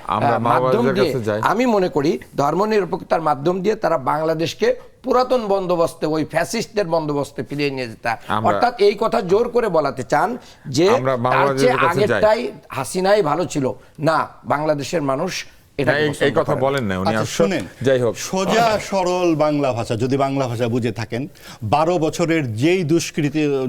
মাধ্যম দিয়ে, আমি মনে করি ধর্মনিরপেক্ষতার মাধ্যম দিয়ে তারা বাংলাদেশকে পুরাতন বন্দোবস্তে, ওই ফ্যাসিস্টদের বন্দোবস্তে ফিরিয়ে নিয়ে যেতে, অর্থাৎ এই কথা জোর করে বলাতে চান যে তার চেয়ে আগেরটাই হাসিনাই ভালো ছিল। না, বাংলাদেশের মানুষ এই কথা বলেন না উনি। শুনেন, যাই হোক, সোজা সরল বাংলা ভাষা, যদি বাংলা ভাষা বুঝে থাকেন, 12 বছরের যেই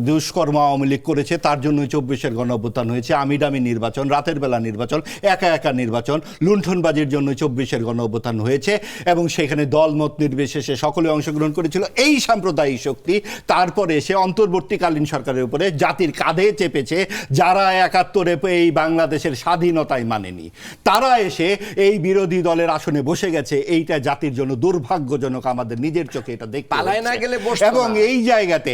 দুষ্কর্ম আওয়ামী লীগ করেছে তার জন্য 24-এর গণ অভ্যুত্থান হয়েছে। আমিডামি নির্বাচন, রাতের বেলা নির্বাচন, একা একা নির্বাচন, লুণ্ঠনবাজির জন্য 24-এর গণ অভ্যুত্থান হয়েছে, এবং সেখানে দলমত নির্বিশেষে সকলে অংশগ্রহণ করেছিল এই সাম্প্রদায়িক শক্তি। তারপরে এসে অন্তর্বর্তীকালীন সরকারের উপরে জাতির কাঁধে চেপেছে যারা 71-এ এই বাংলাদেশের স্বাধীনতায় মানেনি, তারা এসে এই বিরোধী দলের আসনে বসে গেছে। এইটা জাতির জন্য দুর্ভাগ্যজনক, আমাদের নিজের চোখে এটা দেখতে পালায় না গেলে এবং এই জায়গাতে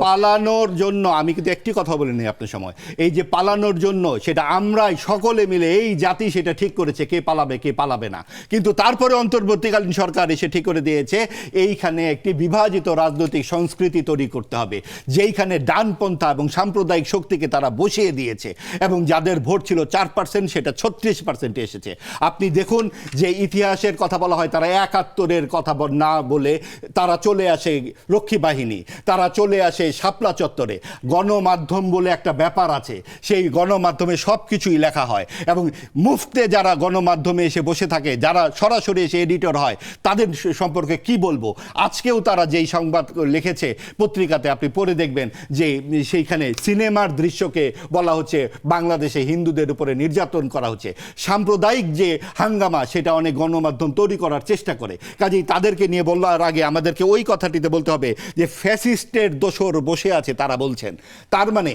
পালানোর জন্য আমি কিন্তু একটি কথা বলিনি আপনার সময়, এই যে পালানোর জন্য সেটা আমরাই সকলে মিলে এই জাতি সেটা ঠিক করেছে কে পালাবে কে পালাবে না। কিন্তু তারপরে অন্তর্বর্তীকালীন সরকার এসে ঠিক করে দিয়েছে এইখানে একটি বিভাজিত রাজনৈতিক সংস্কৃতি তৈরি করতে হবে, যেইখানে ডানপন্থা এবং সাম্প্রদায়িক শক্তিকে তারা বসিয়ে দিয়েছে, এবং যাদের ভোট ছিল 4% সেটা 36% এসেছে। আপনি দেখুন যে ইতিহাসের কথা বলা হয়, তারা 71-এর কথা না বলে তারা চলে আসে রক্ষী বাহিনী, তারা চলে আসে শাপলা চত্বরে। গণমাধ্যম বলে একটা ব্যাপার আছে, সেই গণমাধ্যমে সব কিছুই লেখা হয়, এবং মুফতে যারা গণমাধ্যমে এসে বসে থাকে, যারা সরাসরি এসে এডিটর হয়, তাদের সম্পর্কে কি বলবো। আজকেও তারা যেই সংবাদ লিখেছে পত্রিকাতে আপনি পড়ে দেখবেন যে সেইখানে সিনেমার দৃশ্যকে বলা হচ্ছে বাংলাদেশে হিন্দুদের উপরে নির্যাতন করা হচ্ছে। সাম্প্রদায়িক যে হাঙ্গামা সেটা অনেক গণমাধ্যম তৈরি করার চেষ্টা করে। কাজেই তাদেরকে নিয়ে বলার আগে আমাদেরকে ওই কথাটিতে বলতে হবে যে ফ্যাসিস্টের দোসর বসে আছে তারা বলছেন, তার মানে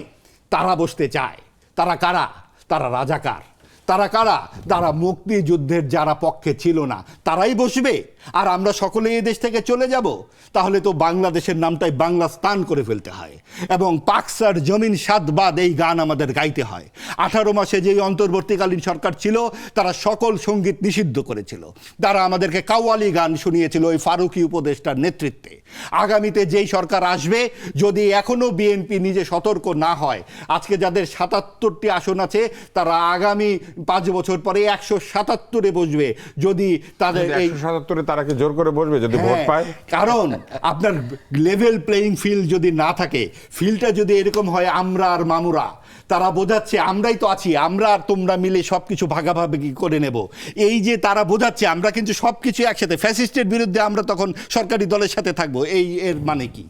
তারা বসতে চায়। তারা কারা? তারা রাজাকার, তারা কারা? তারা মুক্তিযুদ্ধের যারা পক্ষে ছিল না তারাই বসবে, আর আমরা সকলে এই দেশ থেকে চলে যাব? তাহলে তো বাংলাদেশের নামটাই বাংলাস্তান করে ফেলতে হয়, এবং পাকসার জমিন সাতবাদ এই গান আমাদের গাইতে হয়। 18 মাসে যেই অন্তর্বর্তীকালীন সরকার ছিল তারা সকল সঙ্গীত নিষিদ্ধ করেছিল, তারা আমাদেরকে কাওয়ালি গান শুনিয়েছিল ওই ফারুকি উপদেষ্টার নেতৃত্বে। আগামীতে যেই সরকার আসবে, যদি এখনো বিএনপি নিজে সতর্ক না হয়, আজকে যাদের 77টি আসন আছে তারা আগামী 5 বছর পরে 177-এ বসবে। যদি তাদের এই 177-এ তারা কি জোর করে বসবে যদি ভোট পায়? কারণ আপনার লেভেল প্লেইং ফিল্ড যদি না থাকে, ফিল্ডটা যদি এরকম হয় আমরা আর মামুরা, তারা বোঝাচ্ছে আমরাই তো আছি, আমরা আর তোমরা মিলে সবকিছু ভাগাভাগি করে নেব, এই যে তারা বোঝাচ্ছে আমরা কিন্তু সবকিছু একসাথে, ফ্যাসিস্টের বিরুদ্ধে আমরা তখন সরকারি দলের সাথে থাকবো, এই এর মানে কি?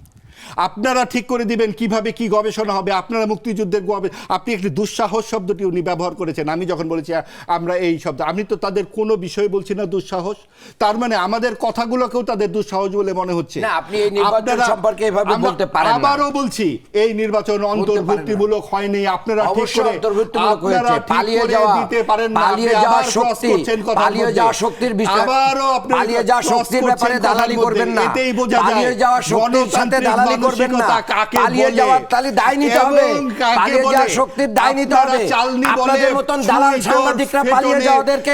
আপনারা ঠিক করে দিবেন কিভাবে কি গবেষণা হবে। আপনারা মুক্তিযুদ্ধের আপনি একটি দুঃসাহস শব্দটি উনি ব্যবহার করেছেন। আমি যখন বলেছি আমরা এই শব্দ, আমি তো তাদের কোনো বিষয়ে বলছি না দুঃসাহস, তার মানে আমাদের কথাগুলোকেও তাদের দুঃসাহস বলে মনে হচ্ছে। না, আপনি এই নির্বাচন সম্পর্কে এভাবে বলতে পারেন না। আবারও বলছি, এই নির্বাচন অন্তর্ভুক্তিমূলক হয়নি। আপনারা ঠিক করে অন্তর্ভুক্তিমূলক হয়েছে, পালিয়ে যাওয়া দিতে পারেন না, পালিয়ে যাওয়া শক্তি, পালিয়ে যাওয়া শক্তির বিষয়, আবারও আপনি পালিয়ে যাওয়া শক্তির ব্যাপারে দালালি করবেন না, এটাই বোঝা যায় পালিয়ে যাওয়া শক্তির সাথে দালালি করবেন না। পালিয়ে যাওয়ার তালি দায় নিতে হবে, পালিয়ে যাওয়ার শক্তির দায় নিতে হবে। আপনাদের মতন দালাল সাংবাদিকরা পালিয়ে যাওয়াদেরকে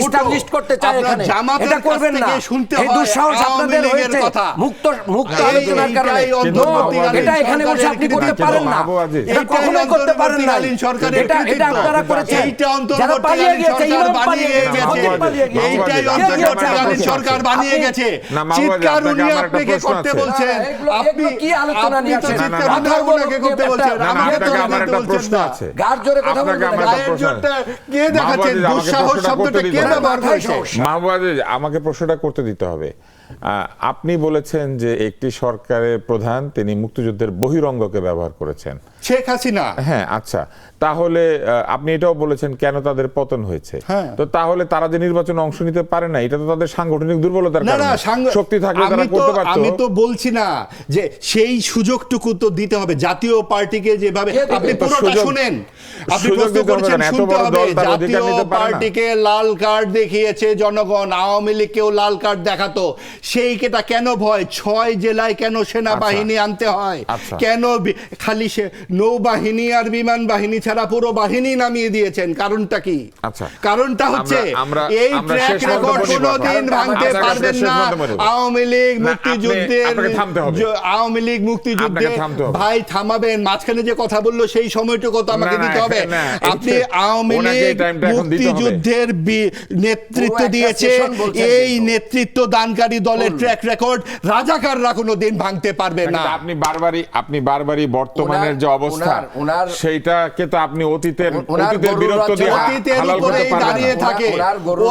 এস্টাবলিশ করতে চায় এখানে, এটা করবেন না। এই দুঃসাহস আপনাদের হয়েছে মুক্ত আলোচনার কারণে। এটা এখানে বসে আপনি করতে পারেন না, এটা কখনোই করতে পারেন না। এটা আপনারা করেছেন, যারা পালিয়ে গেছে, ইমাম পালিয়ে গেছে, খতিব পালিয়ে গেছে, এইটাই অন্তর্বর্তীকালীন সরকার বানিয়ে গেছে। চিৎকার উনি আপনাকে করতে বলছেন, আপনি কি আলোচনা নিয়ে আসেন? আমার একটা প্রশ্ন আছে। গার জোরে কথা বলবেন না। কে দেখাচ্ছেন দুঃসাহস শব্দটা কে ব্যবহার করেছে? মাহবুব আজিজ, আমাকে প্রশ্নটা করতে দিতে হবে। আপনি বলেছেন যে একটি সরকারের প্রধান তিনি মুক্তিযুদ্ধের বহিরঙ্গকে ব্যবহার করেছেন, শেখ হাসিনা। হ্যাঁ, আচ্ছা, তাহলে আপনি এটাও বলেছেন কেন তাদের পতন হয়েছে। তো তাহলে তারা যে নির্বাচনে অংশ নিতে পারে না, এটা তো তাদের সাংগঠনিক দুর্বলতার কারণে। শক্তি থাকলে তারা করতে পারত। আমি তো বলছি না যে সেই সুযোগটুকু তো দিতে হবে জাতীয় পার্টিকে, যেভাবে আপনি পুরোটা শুনেন, আপনি প্রশ্ন করেছেন শুনতে হবে। জাতীয় পার্টিকে লাল কার্ড দেখিয়েছে জনগণ, আওয়ামী লীগকেও লাল কার্ড দেখাতো। সেইটা কেন ভয়? 6 জেলায় কেন সেনাবাহিনী আনতে হয়? কেন খালি নৌবাহিনী আর বিমান বাহিনী ছাড়া পুরো বাহিনী নামিয়ে দিয়েছেন? কারণটা কি? কারণটা হচ্ছে এই ট্র্যাক রেকর্ড কোনোদিন ভাঙতে পারবেন না। আওয়ামী লীগ মুক্তিযুদ্ধে ভাই থামাবেন, মাঝখানে যে কথা বললো সেই সময়টুকু তো আমাকে দিতে হবে। আপনি আওয়ামী লীগ মুক্তিযুদ্ধের নেতৃত্ব দিয়েছে, এই নেতৃত্ব দানকারী দলের ট্র্যাক রেকর্ড রাজাকাররা কোনোদিন ভাঙতে পারবে না। আপনি বারবারই বর্তমানের যে অবস্থা সেইটাকে তো আপনি অতীতের বীরত্ব দিয়ে হালাল করতে পারবেন না। দাঁড়িয়ে থাকে,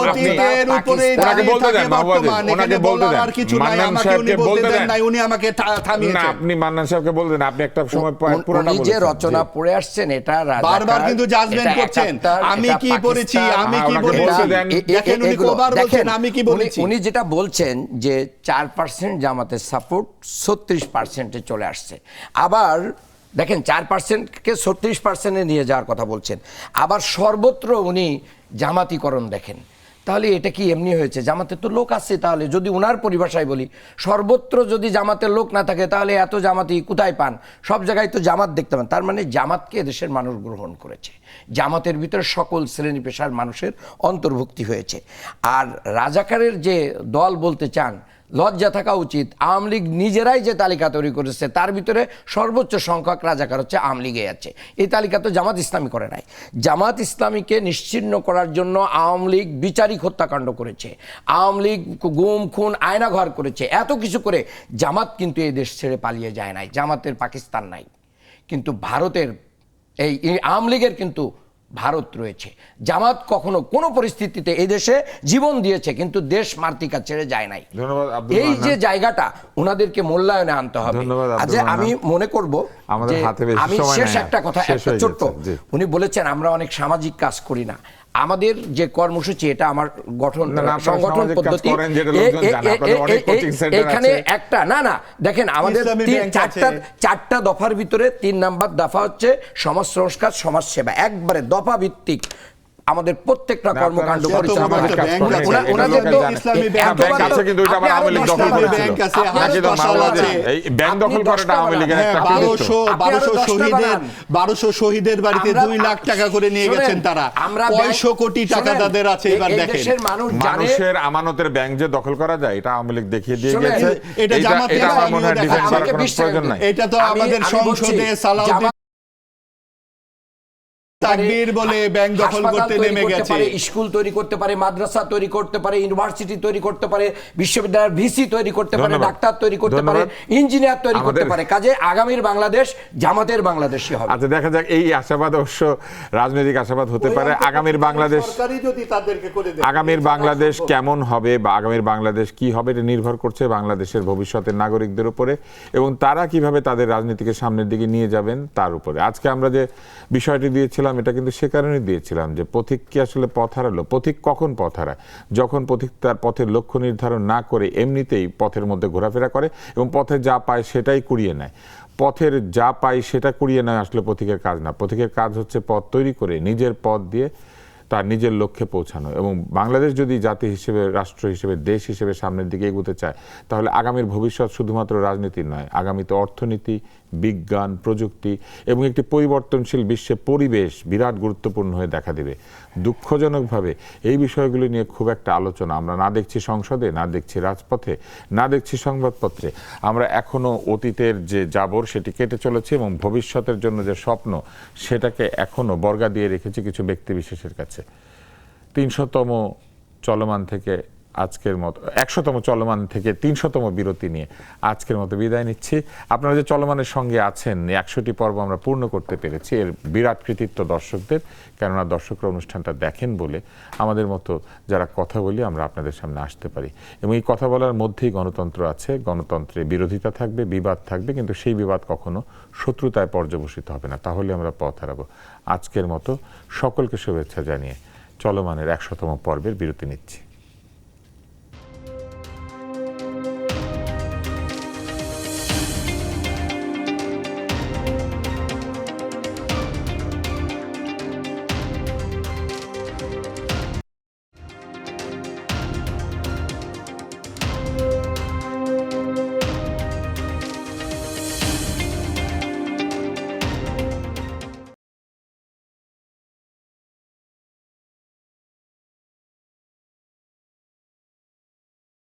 অতীতের উপরেই দাঁড়িয়ে থাকে বর্তমান। এখানে বলার আর কিছু নাই, আমাকে উনি বলতে দেন নাই, উনি আমাকে থামিয়েছেন। না, আপনি মান্নান সাহেবকে বলতে দেন, আপনি একটা সময় পুরোটা বলেছেন। যে রচনা পড়ে আসছেন এটা বারবার কিন্তু জাজমেন্ট করছেন, আমি কি পড়েছি, আমি কি বলেছি, দেখেন উনি কবার বলছেন আমি কি বলেছি। উনি যেটা বলছেন যে 4% জামাতের সাপোর্ট 36%-এ চলে আসছে। আবার দেখেন 4%কে 36%-এ নিয়ে যাওয়ার কথা বলছেন, আবার সর্বত্র উনি জামাতিকরণ দেখেন। তাহলে এটা কি এমনি হয়েছে? জামাতের তো লোক আছে। তাহলে যদি উনার পরিভাষায় বলি, সর্বত্র যদি জামাতের লোক না থাকে তাহলে এত জামাতি কোথায় পান? সব জায়গায় তো জামাত দেখতে পান। তার মানে জামাতকে দেশের মানুষ গ্রহণ করেছে, জামাতের ভিতরে সকল শ্রেণী পেশার মানুষের অন্তর্ভুক্তি হয়েছে। আর রাজাকারের যে দল বলতে চান, লজ্জা থাকা উচিত। আওয়ামী লীগ নিজেরাই যে তালিকা তৈরি করেছে তার ভিতরে সর্বোচ্চ সংখ্যক রাজাকার হচ্ছে আওয়ামী লীগে আছে। এই তালিকা তো জামাত ইসলামী করে নাই। জামাত ইসলামীকে নিশ্চিহ্ন করার জন্য আওয়ামী লীগ বিচারিক হত্যাকাণ্ড করেছে, আওয়ামী লীগ গুম খুন আয়নাঘর করেছে, এত কিছু করে জামাত কিন্তু এই দেশ ছেড়ে পালিয়ে যায় নাই। জামাতের পাকিস্তান নাই, কিন্তু ভারতের এই আওয়ামী লীগের কিন্তু ভারত রয়েছে। জামাত কখনো কোনো পরিস্থিতিতে এই দেশে জীবন দিয়েছে, কিন্তু দেশ মাতৃকা ছেড়ে যায় নাই। এই যে জায়গাটা ওনাদেরকে মূল্যায়নে আনতে হবে। আজ আমি মনে করব যে আমি শেষ একটা কথা, একটা ছোট্ট, উনি বলেছেন আমরা অনেক সামাজিক কাজ করি না। আমাদের যে কর্মসূচি, এটা আমার সংগঠন পদ্ধতি, এখানে একটা না দেখেন আমাদের 4টা দফার ভিতরে 3 নাম্বার দফা হচ্ছে সমাজ সংস্কার, সমাজ সেবা, একবারে দফা ভিত্তিক। আমাদের প্রত্যেকটা কর্মকাণ্ড আপনারা পরিচালনা আমাদের করে। কাজ করেন। ওনা- এটা ওনাদের লোকের তো জানে। ইসলামী ব্যাংক এতবার আছে, কিন্তু ওইটা আবার আপনি আওয়ামী লীগ আরো দখল 10টা করেছিল। ব্যাংক আছে, আপনি আরো নাকি তো 10টা মামলা আছে। এই ব্যাংক আপনি দখল করাটা 10টা আওয়ামী লীগের হ্যাঁ, একটা কৃতিত্ব। 1200 শহীদের বানান। 1200 শহীদের বাড়িতে আমরা- 2 লাখ টাকা করে নিয়ে শোনেন, গেছেন তারা। আমরা 500 কোটি টাকা শোনেন, তাদের আছে, এবার এই দেখেন। দেশের মানুষ জানে মানুষের আমানতের ব্যাংক যে দখল করা যায়, এটা আওয়ামী লীগ দেখিয়ে দিয়ে শোনেন, গেছে। এটা জামাত এটা আমার মনে হয় ইসলামীও ডিফেন্ড করার আমাকে কোনো 20 প্রয়োজন নাই। এটা তো আমি- আমাদের আমি সংসদে বলছি, সালাউদ্দিন তাকবীর বলে ব্যাংক দখল হাসপাতাল করতে তৈরি নেমে করতে গেছে। পারে, স্কুল তৈরি করতে পারে, মাদ্রাসা তৈরি করতে পারে, ইউনিভার্সিটি তৈরি করতে পারে, বিশ্ববিদ্যালয়ের ভিসি তৈরি করতে পারে, ধন্যবাদ। ডাক্তার তৈরি করতে পারে, ধন্যবাদ। ইঞ্জিনিয়ার তৈরি করতে আমাদের- পারে। কাজে আগামীর বাংলাদেশ জামাতের বাংলাদেশই হবে। আচ্ছা, দেখা যাক। এই আশাবাদ অবশ্য রাজনৈতিক আশাবাদ হতে পারে। আগামীর বাংলাদেশ, সরকারই যদি তাদেরকে করে দেয়, আগামীর বাংলাদেশ কেমন হবে বা আগামীর বাংলাদেশ কি হবে, এটা নির্ভর করছে বাংলাদেশের ভবিষ্যতের নাগরিকদের উপরে এবং তারা কিভাবে তাদের রাজনীতিকে সামনের দিকে নিয়ে যাবেন তার উপরে। আজকে আমরা যে বিষয়টি দিয়েছিলাম, এটা কিন্তু সে কারণে দিয়েছিলাম যে পথিক কি আসলে পথ হারালো। পথিক কখন পথ হারায়? যখন পথিক তার পথের লক্ষ্য নির্ধারণ না করে এমনিতেই পথের মধ্যে ঘোরাফেরা করে এবং পথে যা পায় সেটাই কুড়িয়ে নেয়। পথের যা পায় সেটা কুড়িয়ে নেয় আসলে পথিকের কাজ না। পথিকের কাজ হচ্ছে পথ তৈরি করে নিজের পথ দিয়ে তার নিজের লক্ষ্যে পৌঁছানো। এবং বাংলাদেশ যদি জাতি হিসেবে, রাষ্ট্র হিসেবে, দেশ হিসেবে সামনের দিকে এগোতে চায়, তাহলে আগামীর ভবিষ্যৎ শুধুমাত্র রাজনীতির নয়, আগামীতে অর্থনীতি, বিজ্ঞান, প্রযুক্তি এবং একটি পরিবর্তনশীল বিশ্বে পরিবেশ বিরাট গুরুত্বপূর্ণ হয়ে দেখা দেবে। দুঃখজনকভাবে এই বিষয়গুলি নিয়ে খুব একটা আলোচনা আমরা না দেখছি সংসদে, না দেখছি রাজপথে, না দেখছি সংবাদপত্রে। আমরা এখনো অতীতের যে জাবর সেটি কেটে চলেছি এবং ভবিষ্যতের জন্য যে স্বপ্ন সেটাকে এখনো বর্গা দিয়ে রেখেছি কিছু ব্যক্তি বিশেষের কাছে। 300তম চলমান থেকে আজকের মতো 100তম চলমান থেকে 300তম বিরতি নিয়ে আজকের মতো বিদায় নিচ্ছি। আপনারা যে চলমানের সঙ্গে আছেন, 100টি পর্ব আমরা পূর্ণ করতে পেরেছি, এর বিরাট কৃতিত্ব দর্শকদের। কেননা দর্শকরা অনুষ্ঠানটা দেখেন বলে আমাদের মতো যারা কথা বলি আমরা আপনাদের সামনে আসতে পারি। এবং এই কথা বলার মধ্যেই গণতন্ত্র আছে। গণতন্ত্রে বিরোধিতা থাকবে, বিবাদ থাকবে, কিন্তু সেই বিবাদ কখনো শত্রুতায় পর্যবসিত হবে না। তাহলে আমরা পথ হারাবো। আজকের মতো সকলকে শুভেচ্ছা জানিয়ে চলমানের 100তম পর্বের বিরতি নিচ্ছি।